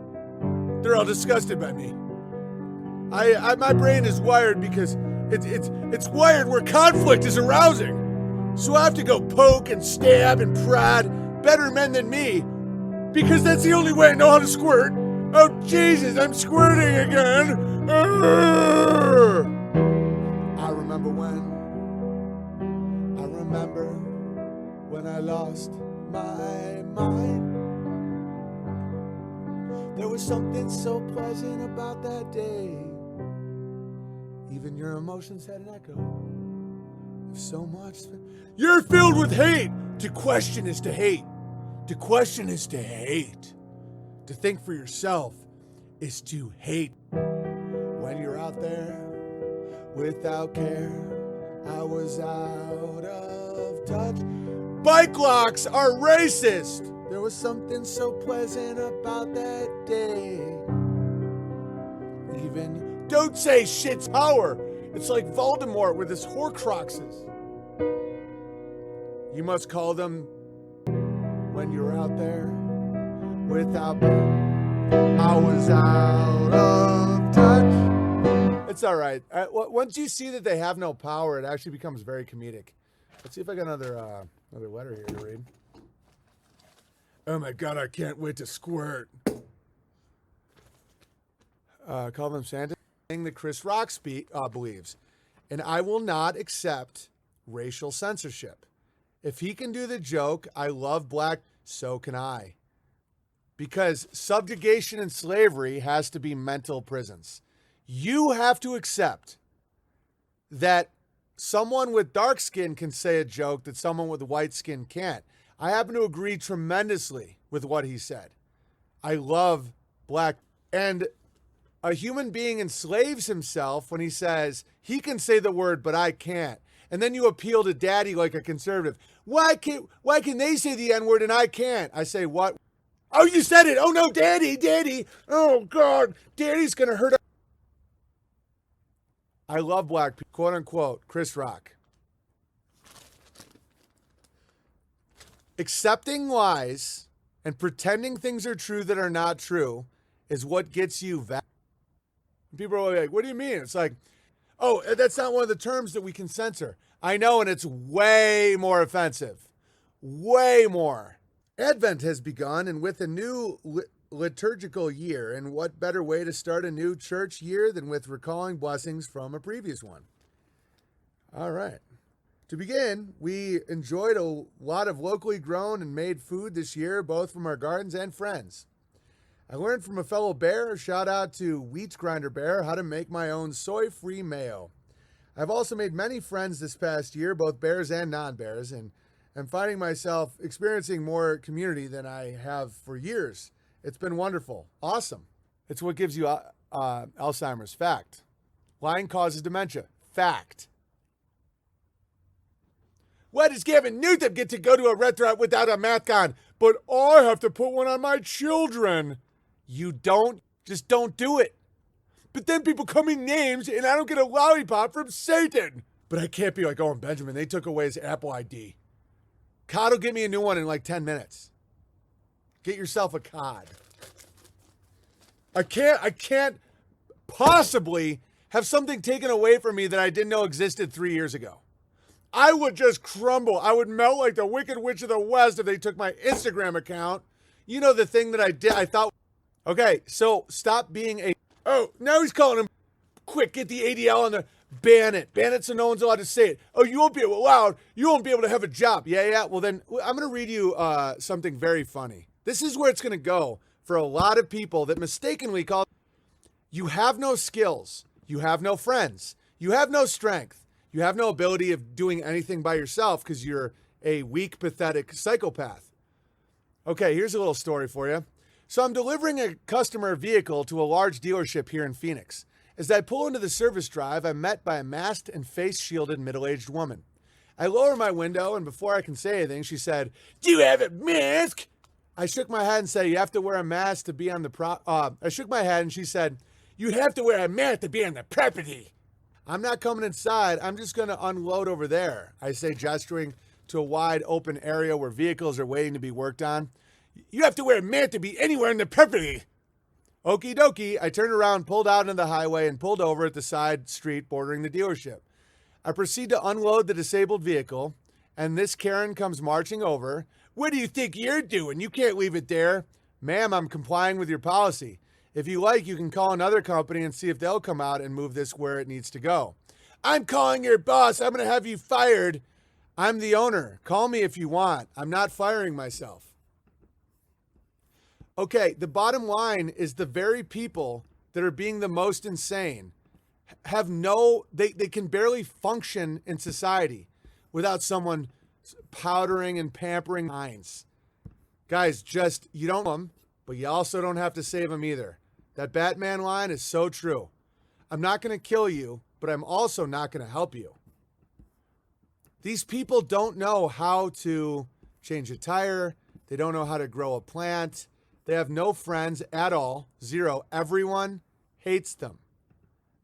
They're all disgusted by me. My brain is wired because it's wired where conflict is arousing. So I have to go poke and stab and prod better men than me because that's the only way I know how to squirt. Oh Jesus, I'm squirting again. I remember when I lost my mind. There was something so pleasant about that day. Even your emotions had an echo of so much. You're filled with hate. To question is to hate. To question is to hate. To think for yourself is to hate. When you're out there without care, I was out of touch. Bike locks are racist. There was something so pleasant about that day. Even don't say shit's power. It's like Voldemort with his Horcruxes. You must call them when you're out there without me. I was out of touch. It's all right. Once you see that they have no power, it actually becomes very comedic. Let's see if I got another letter here to read. Oh my God, I can't wait to squirt. Call them Santa. Thing that Chris Rock believes. And I will not accept racial censorship. If he can do the joke, I love black, so can I. Because subjugation and slavery has to be mental prisons. You have to accept that someone with dark skin can say a joke that someone with white skin can't. I happen to agree tremendously with what he said. I love black. And a human being enslaves himself when he says, he can say the word, but I can't. And then you appeal to daddy like a conservative. Why can they say the N-word and I can't? I say, what? Oh, you said it. Oh, no, daddy. Oh, God, daddy's going to hurt us. I love black people, quote unquote, Chris Rock. Accepting lies and pretending things are true that are not true is what gets you value. People are like, what do you mean? It's like, oh, that's not one of the terms that we can censor. I know, and it's way more offensive. Way more. Advent has begun, and with a new liturgical year, and what better way to start a new church year than with recalling blessings from a previous one? All right. To begin, we enjoyed a lot of locally grown and made food this year, both from our gardens and friends. I learned from a fellow bear, shout out to Wheat Grinder Bear, how to make my own soy-free mayo. I've also made many friends this past year, both bears and non-bears, and I'm finding myself experiencing more community than I have for years. It's been wonderful. Awesome. It's what gives you Alzheimer's. Fact. Lying causes dementia. Fact. Why does Gavin Newsom get to go to a restaurant without a mask on, but I have to put one on my children? You don't. Just don't do it. But then people call me names and I don't get a lollipop from Satan. But I can't be like, oh, Benjamin, they took away his Apple ID. COD will get me a new one in like 10 minutes. Get yourself a COD. I can't possibly have something taken away from me that I didn't know existed 3 years ago. I would just crumble. I would melt like the Wicked Witch of the West if they took my Instagram account. You know, the thing that I did, I thought, okay, so stop being a, oh, now he's calling him, quick, get the ADL on the, ban it so no one's allowed to say it. Oh, you won't be allowed, you won't be able to have a job. Yeah, well then, I'm going to read you something very funny. This is where it's going to go for a lot of people that mistakenly call, you have no skills, you have no friends, you have no strength. You have no ability of doing anything by yourself because you're a weak, pathetic psychopath. Okay, here's a little story for you. So I'm delivering a customer vehicle to a large dealership here in Phoenix. As I pull into the service drive, I'm met by a masked and face-shielded middle-aged woman. I lower my window, and before I can say anything, she said, "Do you have a mask?" I shook my head and said, "You have to wear a mask to be on the I shook my head, and she said, "You have to wear a mask to be on the property." I'm not coming inside. I'm just going to unload over there, I say, gesturing to a wide open area where vehicles are waiting to be worked on. You have to wear a mask to be anywhere in the property. Okie dokie. I turned around, pulled out into the highway, and pulled over at the side street bordering the dealership. I proceed to unload the disabled vehicle, and this Karen comes marching over. What do you think you're doing? You can't leave it there. Ma'am, I'm complying with your policy. If you like, you can call another company and see if they'll come out and move this where it needs to go. I'm calling your boss. I'm going to have you fired. I'm the owner. Call me if you want. I'm not firing myself. Okay, the bottom line is the very people that are being the most insane have they can barely function in society without someone powdering and pampering minds. Guys, you don't them, but you also don't have to save them either. That Batman line is so true. I'm not going to kill you, but I'm also not going to help you. These people don't know how to change a tire. They don't know how to grow a plant. They have no friends at all. Zero. Everyone hates them.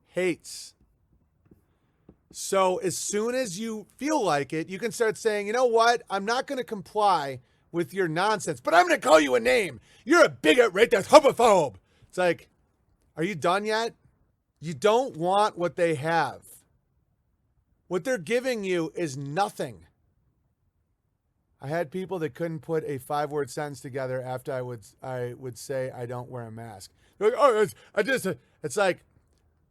Hates. So as soon as you feel like it, you can start saying, you know what? I'm not going to comply with your nonsense, but I'm going to call you a name. You're a bigot, racist, homophobe. It's like, are you done yet? You don't want what they have. What they're giving you is nothing. I had people that couldn't put a 5-word sentence together after I would say I don't wear a mask. They're like, oh, it's like,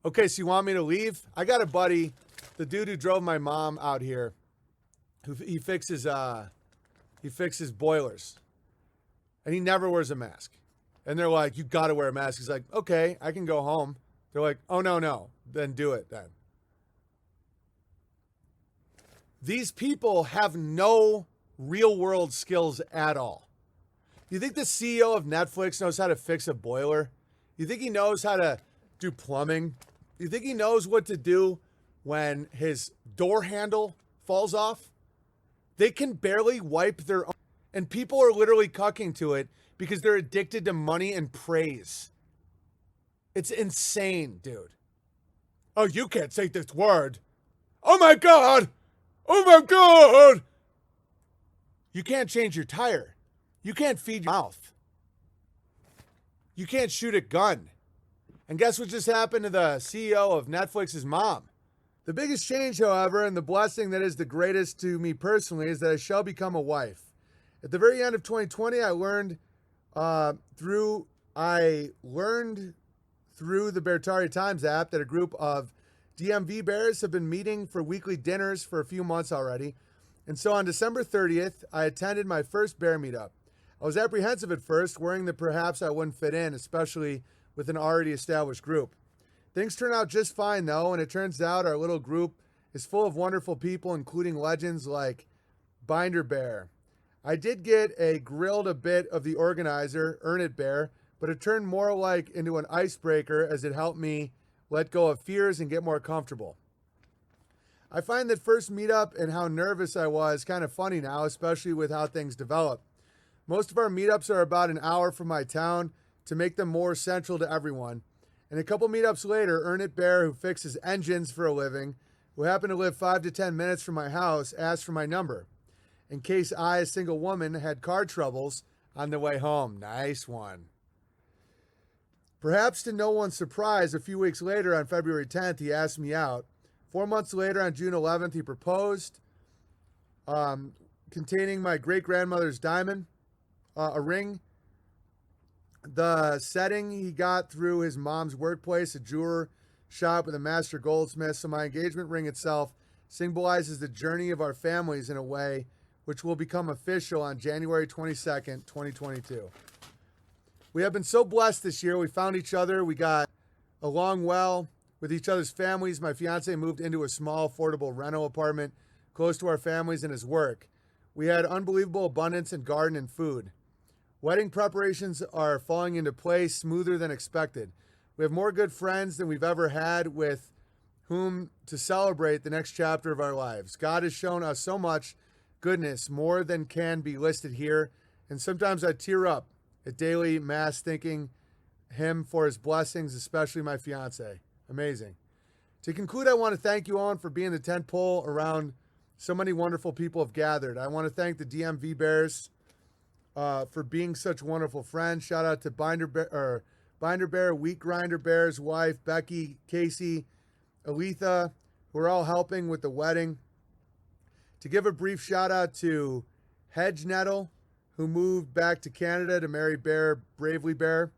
okay, so you want me to leave? I got a buddy, the dude who drove my mom out here, who he fixes boilers, and he never wears a mask. And they're like, you got to wear a mask. He's like, okay, I can go home. They're like, oh, no, then do it then. These people have no real world skills at all. You think the CEO of Netflix knows how to fix a boiler? You think he knows how to do plumbing? You think he knows what to do when his door handle falls off? They can barely wipe their own. And people are literally cucking to it because they're addicted to money and praise. It's insane, dude. Oh, you can't say this word. Oh my God. Oh my God. You can't change your tire. You can't feed your mouth. You can't shoot a gun. And guess what just happened to the CEO of Netflix's mom? The biggest change, however, and the blessing that is the greatest to me personally, is that I shall become a wife. At the very end of 2020, I learned through the Bertari Times app that a group of DMV bears have been meeting for weekly dinners for a few months already. And so on December 30th, I attended my first bear meetup. I was apprehensive at first, worrying that perhaps I wouldn't fit in, especially with an already established group. Things turned out just fine, though, and it turns out our little group is full of wonderful people, including legends like Binder Bear. I did get grilled a bit of the organizer, Earn It Bear, but it turned more like into an icebreaker as it helped me let go of fears and get more comfortable. I find that first meetup and how nervous I was kind of funny now, especially with how things develop. Most of our meetups are about an hour from my town to make them more central to everyone. And a couple meetups later, Earn It Bear, who fixes engines for a living, who happened to live 5 to 10 minutes from my house, asked for my number in case I, a single woman, had car troubles on the way home. Nice one. Perhaps to no one's surprise, a few weeks later on February 10th, he asked me out. 4 months later on June 11th, he proposed, containing my great-grandmother's diamond, a ring. The setting he got through his mom's workplace, a jeweler shop with a master goldsmith. So my engagement ring itself symbolizes the journey of our families in a way which will become official on January 22nd, 2022. We have been so blessed this year. We found each other. We got along well with each other's families. My fiance moved into a small, affordable rental apartment close to our families and his work. We had unbelievable abundance in garden and food. Wedding preparations are falling into place smoother than expected. We have more good friends than we've ever had with whom to celebrate the next chapter of our lives. God has shown us so much goodness, more than can be listed here, and sometimes I tear up at daily mass thanking him for his blessings, especially my fiance. Amazing. To conclude, I want to thank you, Owen, for being the tent pole around so many wonderful people have gathered. I want to thank the DMV Bears for being such wonderful friends. Shout out to Binder Bear, Wheat Grinder Bear's wife, Becky, Casey, Aletha, who are all helping with the wedding. To give a brief shout out to Hedge Nettle, who moved back to Canada to marry Bear, Bravely Bear,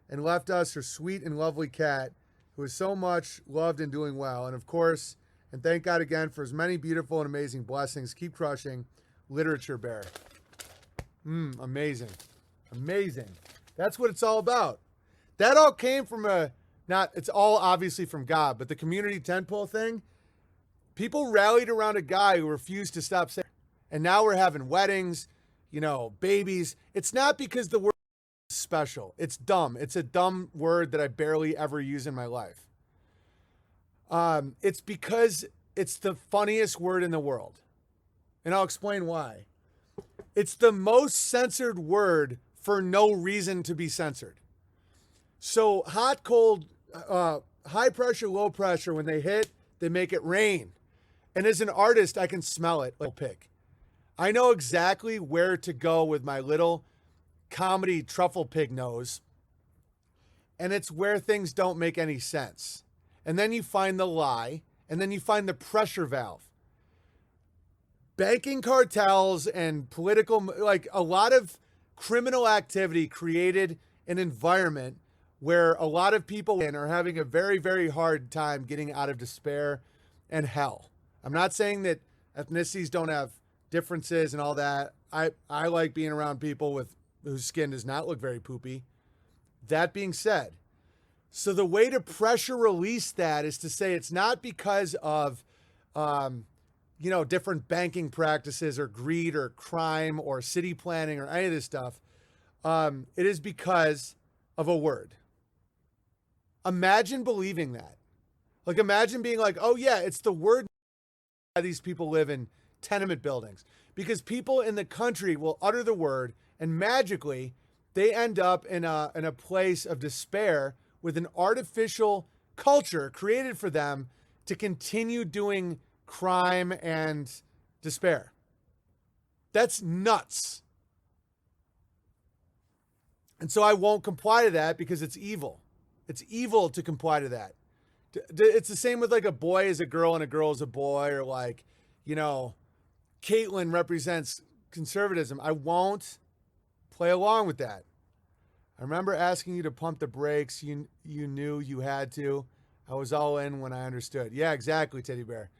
and left us her sweet and lovely cat, who is so much loved and doing well. And of course, and thank God again for his many beautiful and amazing blessings. Keep crushing, Literature Bear. Amazing. Amazing. That's what it's all about. That all came from it's all obviously from God, but the community tentpole thing, people rallied around a guy who refused to stop saying, and now we're having weddings, babies. It's not because the word is special. It's dumb. It's a dumb word that I barely ever use in my life. It's because it's the funniest word in the world. And I'll explain why. It's the most censored word for no reason to be censored. So hot, cold, high pressure, low pressure, when they hit, they make it rain. And as an artist, I can smell it like a pig. I know exactly where to go with my little comedy truffle pig nose. And it's where things don't make any sense. And then you find the lie, and then you find the pressure valve. Banking cartels and political, a lot of criminal activity created an environment where a lot of people are having a very, very hard time getting out of despair and hell. I'm not saying that ethnicities don't have differences and all that. I like being around people whose skin does not look very poopy. That being said, So the way to pressure release that is to say it's not because of, different banking practices or greed or crime or city planning or any of this stuff. It is because of a word. Imagine believing that. Like, imagine being like, oh yeah, it's the word why these people live in tenement buildings. Because people in the country will utter the word and magically they end up in a place of despair with an artificial culture created for them to continue doing crime and despair. That's nuts. And so I won't comply to that because it's evil. It's evil to comply to that. It's the same with like a boy is a girl and a girl is a boy, or like, Caitlyn represents conservatism. I won't play along with that. I remember asking you to pump the brakes. You knew you had to. I was all in when I understood. Yeah, exactly, Teddy Bear.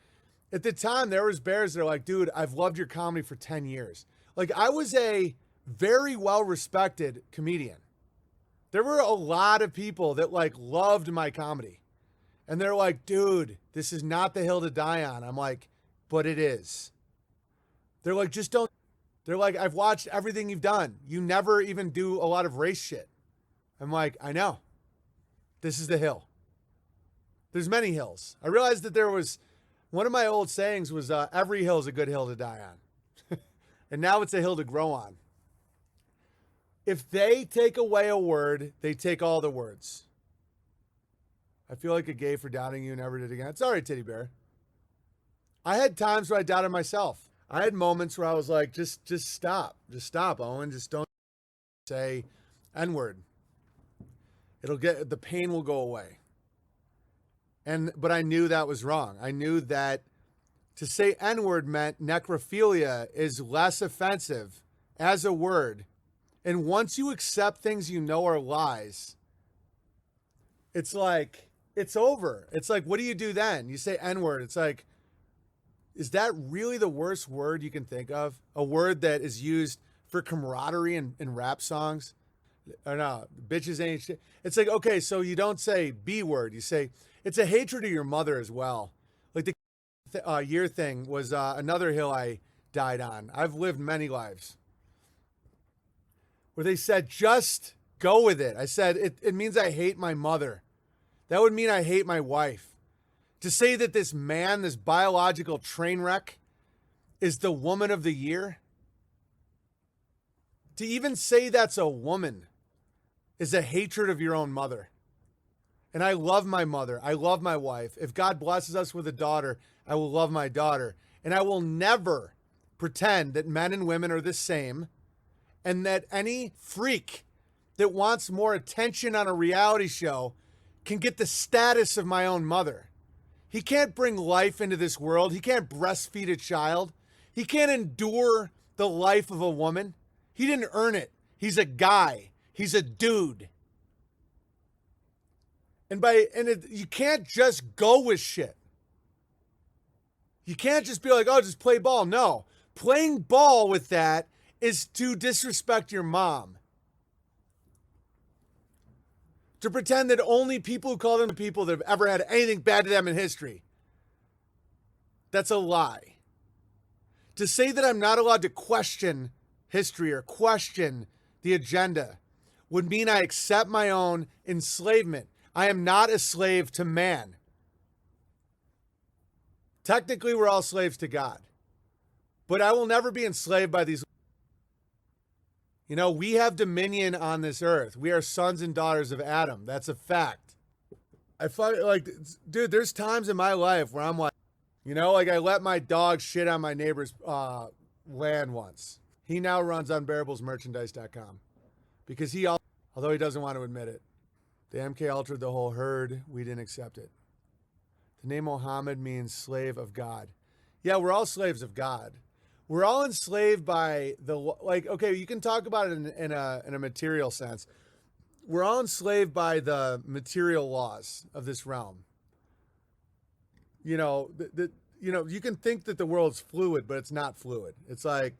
At the time, there was bears that are like, dude, I've loved your comedy for 10 years. Like, I was a very well-respected comedian. There were a lot of people that like loved my comedy. And they're like, dude, this is not the hill to die on. I'm like, but it is. They're like, just don't. They're like, I've watched everything you've done. You never even do a lot of race shit. I'm like, I know. This is the hill. There's many hills. I realized that there was, one of my old sayings was, every hill is a good hill to die on. And now it's a hill to grow on. If they take away a word, they take all the words. I feel like a gay for doubting you, never did again. It's all right, Teddy Bear. I had times where I doubted myself. I had moments where I was like, just stop. Just stop, Owen. Just don't say N-word. The pain will go away. But I knew that was wrong. I knew that to say N-word meant necrophilia is less offensive as a word. And once you accept things you know are lies, it's like, it's over. It's like, what do you do then? You say N-word. It's like, is that really the worst word you can think of? A word that is used for camaraderie in rap songs? Or no, bitches ain't shit. It's like, okay, so you don't say B word. You say, it's a hatred of your mother as well. Like the year thing was another hill I died on. I've lived many lives. Where they said, just go with it. I said, it means I hate my mother. That would mean I hate my wife. To say that this man, this biological train wreck, is the woman of the year, to even say that's a woman is a hatred of your own mother. And I love my mother. I love my wife. If God blesses us with a daughter, I will love my daughter. And I will never pretend that men and women are the same and that any freak that wants more attention on a reality show can get the status of my own mother. He can't bring life into this world. He can't breastfeed a child. He can't endure the life of a woman. He didn't earn it. He's a guy. He's a dude. You can't just go with shit. You can't just be like, oh, just play ball. No. Playing ball with that is to disrespect your mom. To pretend that only people who call them people that have ever had anything bad to them in history. That's a lie. To say that I'm not allowed to question history or question the agenda would mean I accept my own enslavement. I am not a slave to man. Technically, we're all slaves to God. But I will never be enslaved by these. We have dominion on this earth. We are sons and daughters of Adam. That's a fact. I find dude, there's times in my life where I'm like, I let my dog shit on my neighbor's land once. He now runs unbearablesmerchandise.com because although he doesn't want to admit it, the MK altered the whole herd. We didn't accept it. The name Mohammed means slave of God. Yeah, we're all slaves of God. We're all enslaved by okay, you can talk about it in a material sense. We're all enslaved by the material laws of this realm. You can think that the world's fluid, but it's not fluid. It's like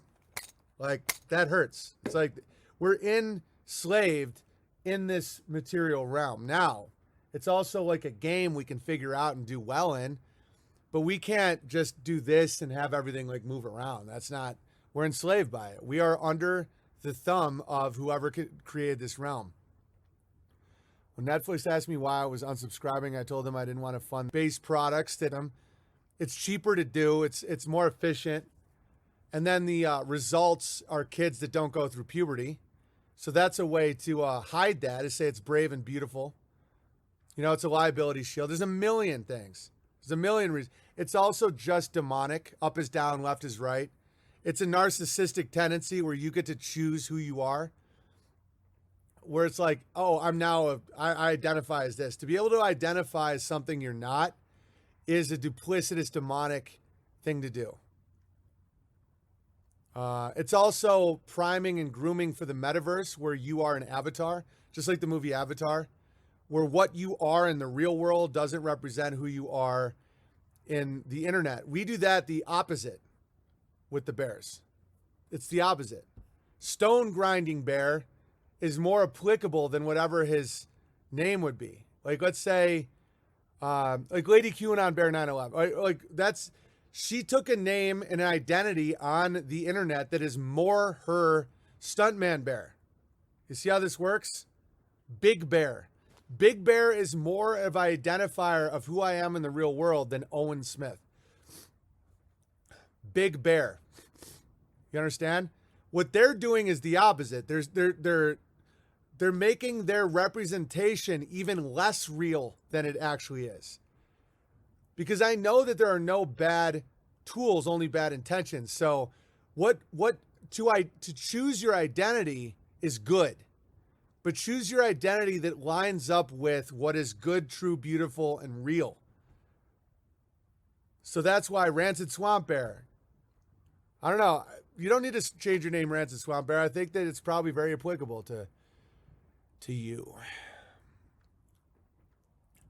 that hurts. It's like we're enslaved in this material realm. Now, It's also like a game we can figure out and do well in. But we can't just do this and have everything like move around. That's not, we're enslaved by it. We are under the thumb of whoever created this realm. When Netflix asked me why I was unsubscribing, I told them I didn't want to fund base products to them. It's cheaper to do. It's more efficient. And then the results are kids that don't go through puberty. So that's a way to hide that, is say it's brave and beautiful. You know, it's a liability shield. There's a million things. There's a million reasons. It's also just demonic. Up is down, left is right. It's a narcissistic tendency where you get to choose who you are. Where it's like, oh, I identify as this. To be able to identify as something you're not is a duplicitous, demonic thing to do. It's also priming and grooming for the metaverse, where you are an avatar, just like the movie Avatar, where what you are in the real world doesn't represent who you are in the internet. We do that the opposite with the bears. It's the opposite. Stone grinding bear is more applicable than whatever his name would be. Like, let's say, like Lady QAnon Bear 911. Like, she took a name and an identity on the internet that is more her stuntman bear. You see how this works? Big Bear. Big Bear is more of an identifier of who I am in the real world than Owen Smith. Big Bear. You understand? What they're doing is the opposite. They're making their representation even less real than it actually is. Because I know that there are no bad tools, only bad intentions. So to choose your identity is good. But choose your identity that lines up with what is good, true, beautiful, and real. So that's why Rancid Swamp Bear. I don't know. You don't need to change your name Rancid Swamp Bear. I think that it's probably very applicable to you.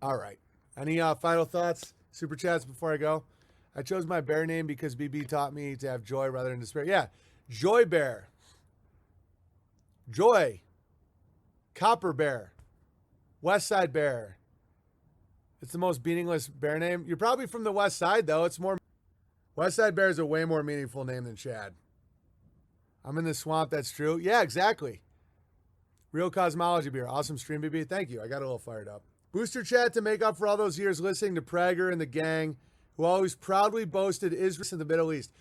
All right. Any final thoughts, super chats before I go? I chose my bear name because BB taught me to have joy rather than despair. Yeah. Joy Bear. Joy. Copper Bear, West Side Bear. It's the most meaningless bear name. You're probably from the West Side, though. It's more. West Side Bear is a way more meaningful name than Chad. I'm in the swamp. That's true. Yeah, exactly. Real Cosmology Beer. Awesome stream, BB. Thank you. I got a little fired up. Booster chat to make up for all those years listening to Prager and the gang, who always proudly boasted Israel in the Middle East.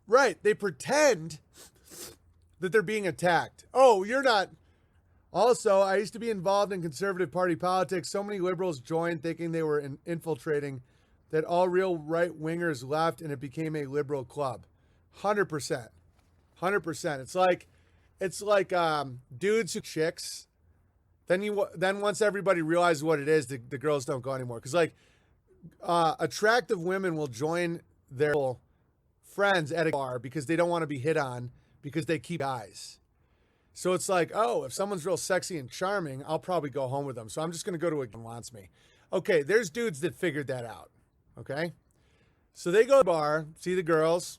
Right. They pretend that they're being attacked. Oh, you're not. Also, I used to be involved in conservative party politics. So many liberals joined thinking they were infiltrating that all real right-wingers left, and it became a liberal club. 100%. 100%. It's like dudes who chicks. Then once everybody realizes what it is, the girls don't go anymore. Because attractive women will join their friends at a bar because they don't want to be hit on because they keep guys. So it's like, oh, if someone's real sexy and charming, I'll probably go home with them. So I'm just going to go to a wants me. Okay, there's dudes that figured that out. Okay? So they go to the bar, see the girls.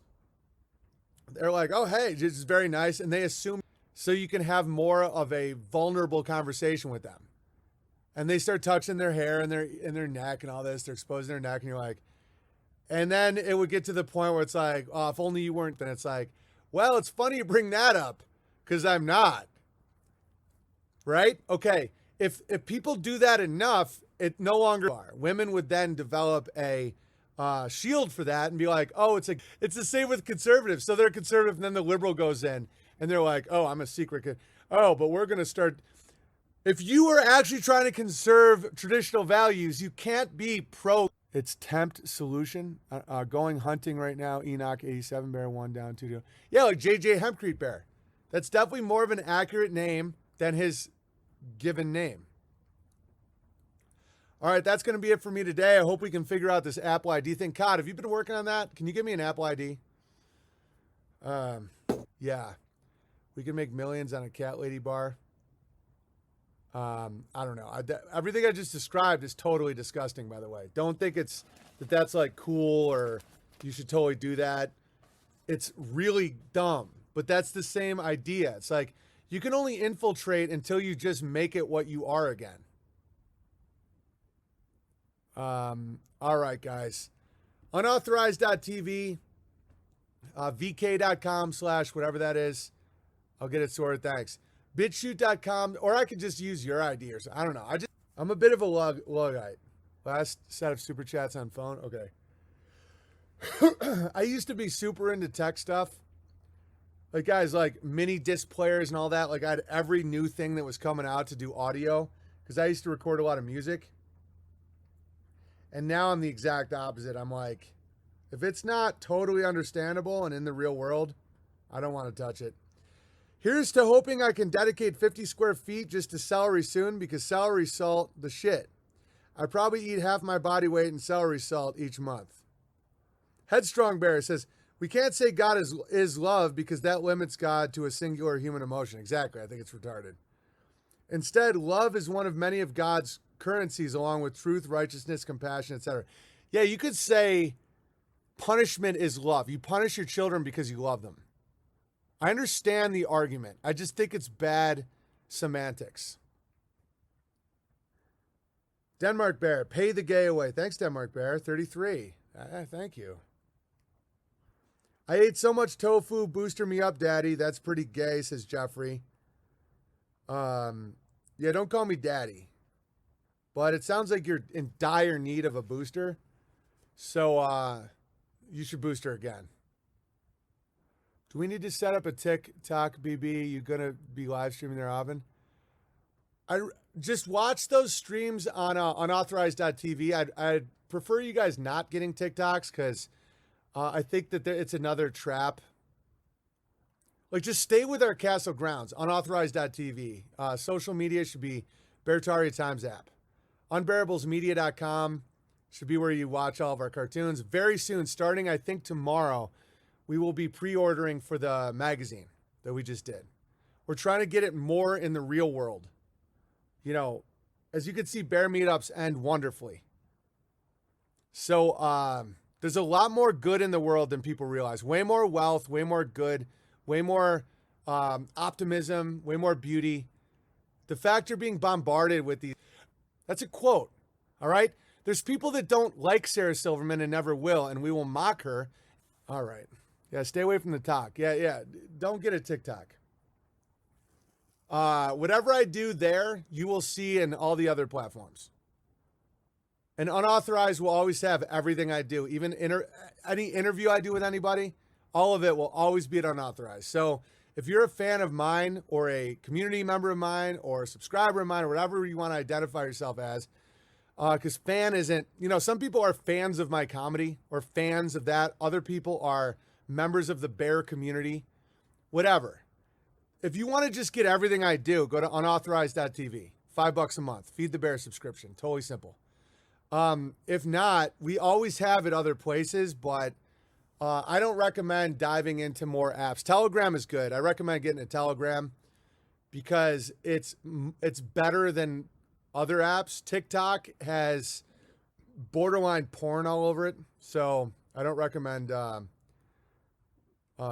They're like, oh, hey, this is very nice. And they assume so you can have more of a vulnerable conversation with them. And they start touching their hair and their neck and all this. They're exposing their neck. And you're like, and then it would get to the point where it's like, oh, if only you weren't. Then it's like, well, it's funny you bring that up. Because I'm not. Right? Okay. If people do that enough, it no longer are. Women would then develop a shield for that and be like, oh, it's the same with conservatives. So they're conservative, and then the liberal goes in, and they're like, oh, I'm a secret kid. Oh, but we're going to start. If you are actually trying to conserve traditional values, you can't be pro. It's Tempt Solution. Going hunting right now. Enoch 87 Bear 1 down 2 2. Yeah, like JJ Hempcrete Bear. That's definitely more of an accurate name than his given name. All right, that's going to be it for me today. I hope we can figure out this Apple ID thing. Cod, have you been working on that? Can you give me an Apple ID? Yeah. We can make millions on a cat lady bar. I don't know. Everything I just described is totally disgusting, by the way. Don't think that's like cool or you should totally do that. It's really dumb. But that's the same idea. It's like you can only infiltrate until you just make it what you are again. All right, guys. Unauthorized.tv, vk.com / whatever that is. I'll get it sorted. Thanks. Bitshoot.com, or I could just use your ID or something. I don't know. I'm a bit of a Luddite. Last set of super chats on phone. Okay. I used to be super into tech stuff. Like, guys, like mini disc players and all that. Like, I had every new thing that was coming out to do audio because I used to record a lot of music. And now I'm the exact opposite. I'm like, if it's not totally understandable and in the real world, I don't want to touch it. Here's to hoping I can dedicate 50 square feet just to celery soon because celery salt, the shit. I probably eat half my body weight in celery salt each month. Headstrong Bear says, we can't say God is love because that limits God to a singular human emotion. Exactly. I think it's retarded. Instead, love is one of many of God's currencies along with truth, righteousness, compassion, etc. Yeah, you could say punishment is love. You punish your children because you love them. I understand the argument. I just think it's bad semantics. Denmark Bear, pay the gay away. Thanks, Denmark Bear. 33. Thank you. I ate so much tofu, booster me up, daddy. That's pretty gay, says Jeffrey. Yeah, don't call me daddy. But it sounds like you're in dire need of a booster. So you should booster again. Do we need to set up a TikTok, BB? You going to be live streaming there, Alvin? I just watch those streams on unauthorized.tv. I'd prefer you guys not getting TikToks because I think that it's another trap. Like, just stay with our Castle Grounds, unauthorized.tv. Social media should be Beartaria Times app. Unbearablesmedia.com should be where you watch all of our cartoons. Very soon, starting, I think, tomorrow, we will be pre-ordering for the magazine that we just did. We're trying to get it more in the real world. You know, as you can see, bear meetups end wonderfully. So there's a lot more good in the world than people realize. Way more wealth, way more good, way more optimism, way more beauty. The fact you're being bombarded with these, that's a quote, all right? There's people that don't like Sarah Silverman and never will, and we will mock her. All right. Yeah, stay away from the talk. Yeah. Don't get a TikTok. Whatever I do there, you will see in all the other platforms. And unauthorized will always have everything I do. Even any interview I do with anybody, all of it will always be at unauthorized. So if you're a fan of mine or a community member of mine or a subscriber of mine or whatever you want to identify yourself as, because fan isn't, some people are fans of my comedy or fans of that. Other people are members of the bear community, whatever. If you want to just get everything I do, go to unauthorized.tv, $5 a month, feed the bear subscription, totally simple. If not, we always have it other places, but I don't recommend diving into more apps. Telegram is good. I recommend getting a Telegram because it's better than other apps. TikTok has borderline porn all over it, so I don't recommend.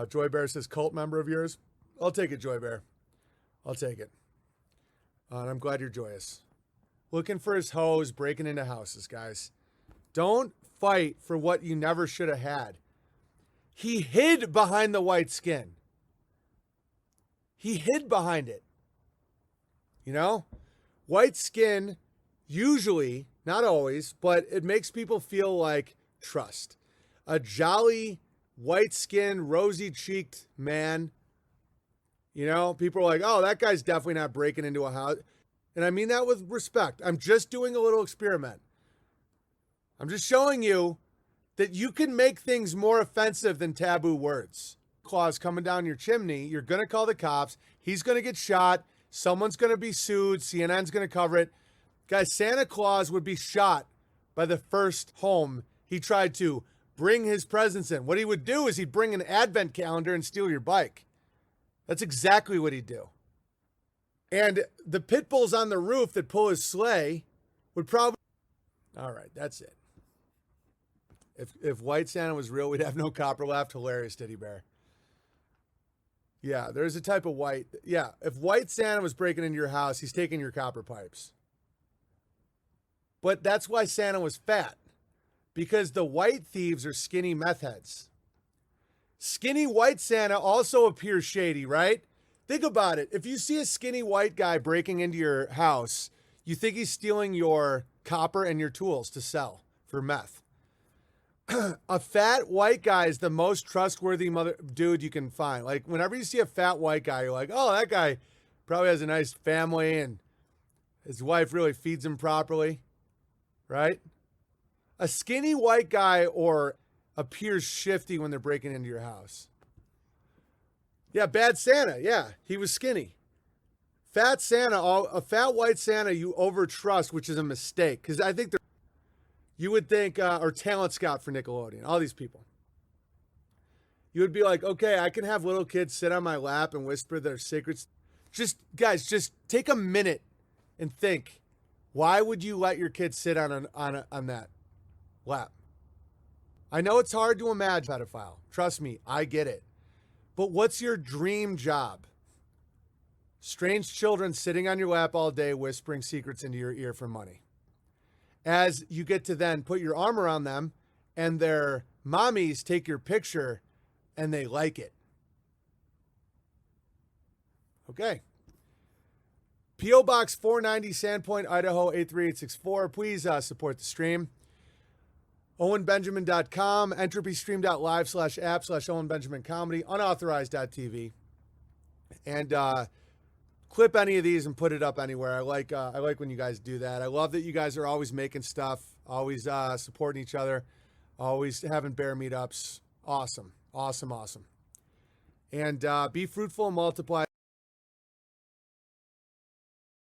Joy Bear says, cult member of yours? I'll take it, Joy Bear. I'll take it. And I'm glad you're joyous. Looking for his hose, breaking into houses, guys. Don't fight for what you never should have had. He hid behind the white skin. He hid behind it. White skin, usually, not always, but it makes people feel like trust. A jolly, white-skinned, rosy-cheeked man. People are like, oh, that guy's definitely not breaking into a house. And I mean that with respect. I'm just doing a little experiment. I'm just showing you that you can make things more offensive than taboo words. Claus coming down your chimney, you're going to call the cops. He's going to get shot. Someone's going to be sued. CNN's going to cover it. Guys, Santa Claus would be shot by the first home he tried to bring his presents in. What he would do is he'd bring an advent calendar and steal your bike. That's exactly what he'd do. And the pit bulls on the roof that pull his sleigh would probably... All right, that's it. If White Santa was real, we'd have no copper left. Hilarious, Teddy Bear. Yeah, there's a type of white... Yeah, if White Santa was breaking into your house, he's taking your copper pipes. But that's why Santa was fat, because the white thieves are skinny meth heads. Skinny white Santa also appears shady, right? Think about it. If you see a skinny white guy breaking into your house, you think he's stealing your copper and your tools to sell for meth. A fat white guy is the most trustworthy dude you can find. Like, whenever you see a fat white guy, you're like, oh, that guy probably has a nice family and his wife really feeds him properly, right? A skinny white guy or appears shifty when they're breaking into your house. Yeah, bad Santa. Yeah, he was skinny. Fat Santa, a fat white Santa you overtrust, which is a mistake. Because I think you would think, or Talent Scout for Nickelodeon, all these people. You would be like, okay, I can have little kids sit on my lap and whisper their secrets. Just, guys, just take a minute and think, why would you let your kids sit on that lap? I know it's hard to imagine pedophile. Trust me, I get it. But what's your dream job? Strange children sitting on your lap all day whispering secrets into your ear for money. As you get to then put your arm around them and their mommies take your picture and they like it. Okay. P.O. Box 490, Sandpoint, Idaho 83864. Please support the stream. OwenBenjamin.com, entropystream.live/app/OwenBenjaminComedy, unauthorized.tv. And clip any of these and put it up anywhere. I like when you guys do that. I love that you guys are always making stuff, always supporting each other, always having bear meetups. Awesome. Awesome, awesome. And be fruitful and multiply.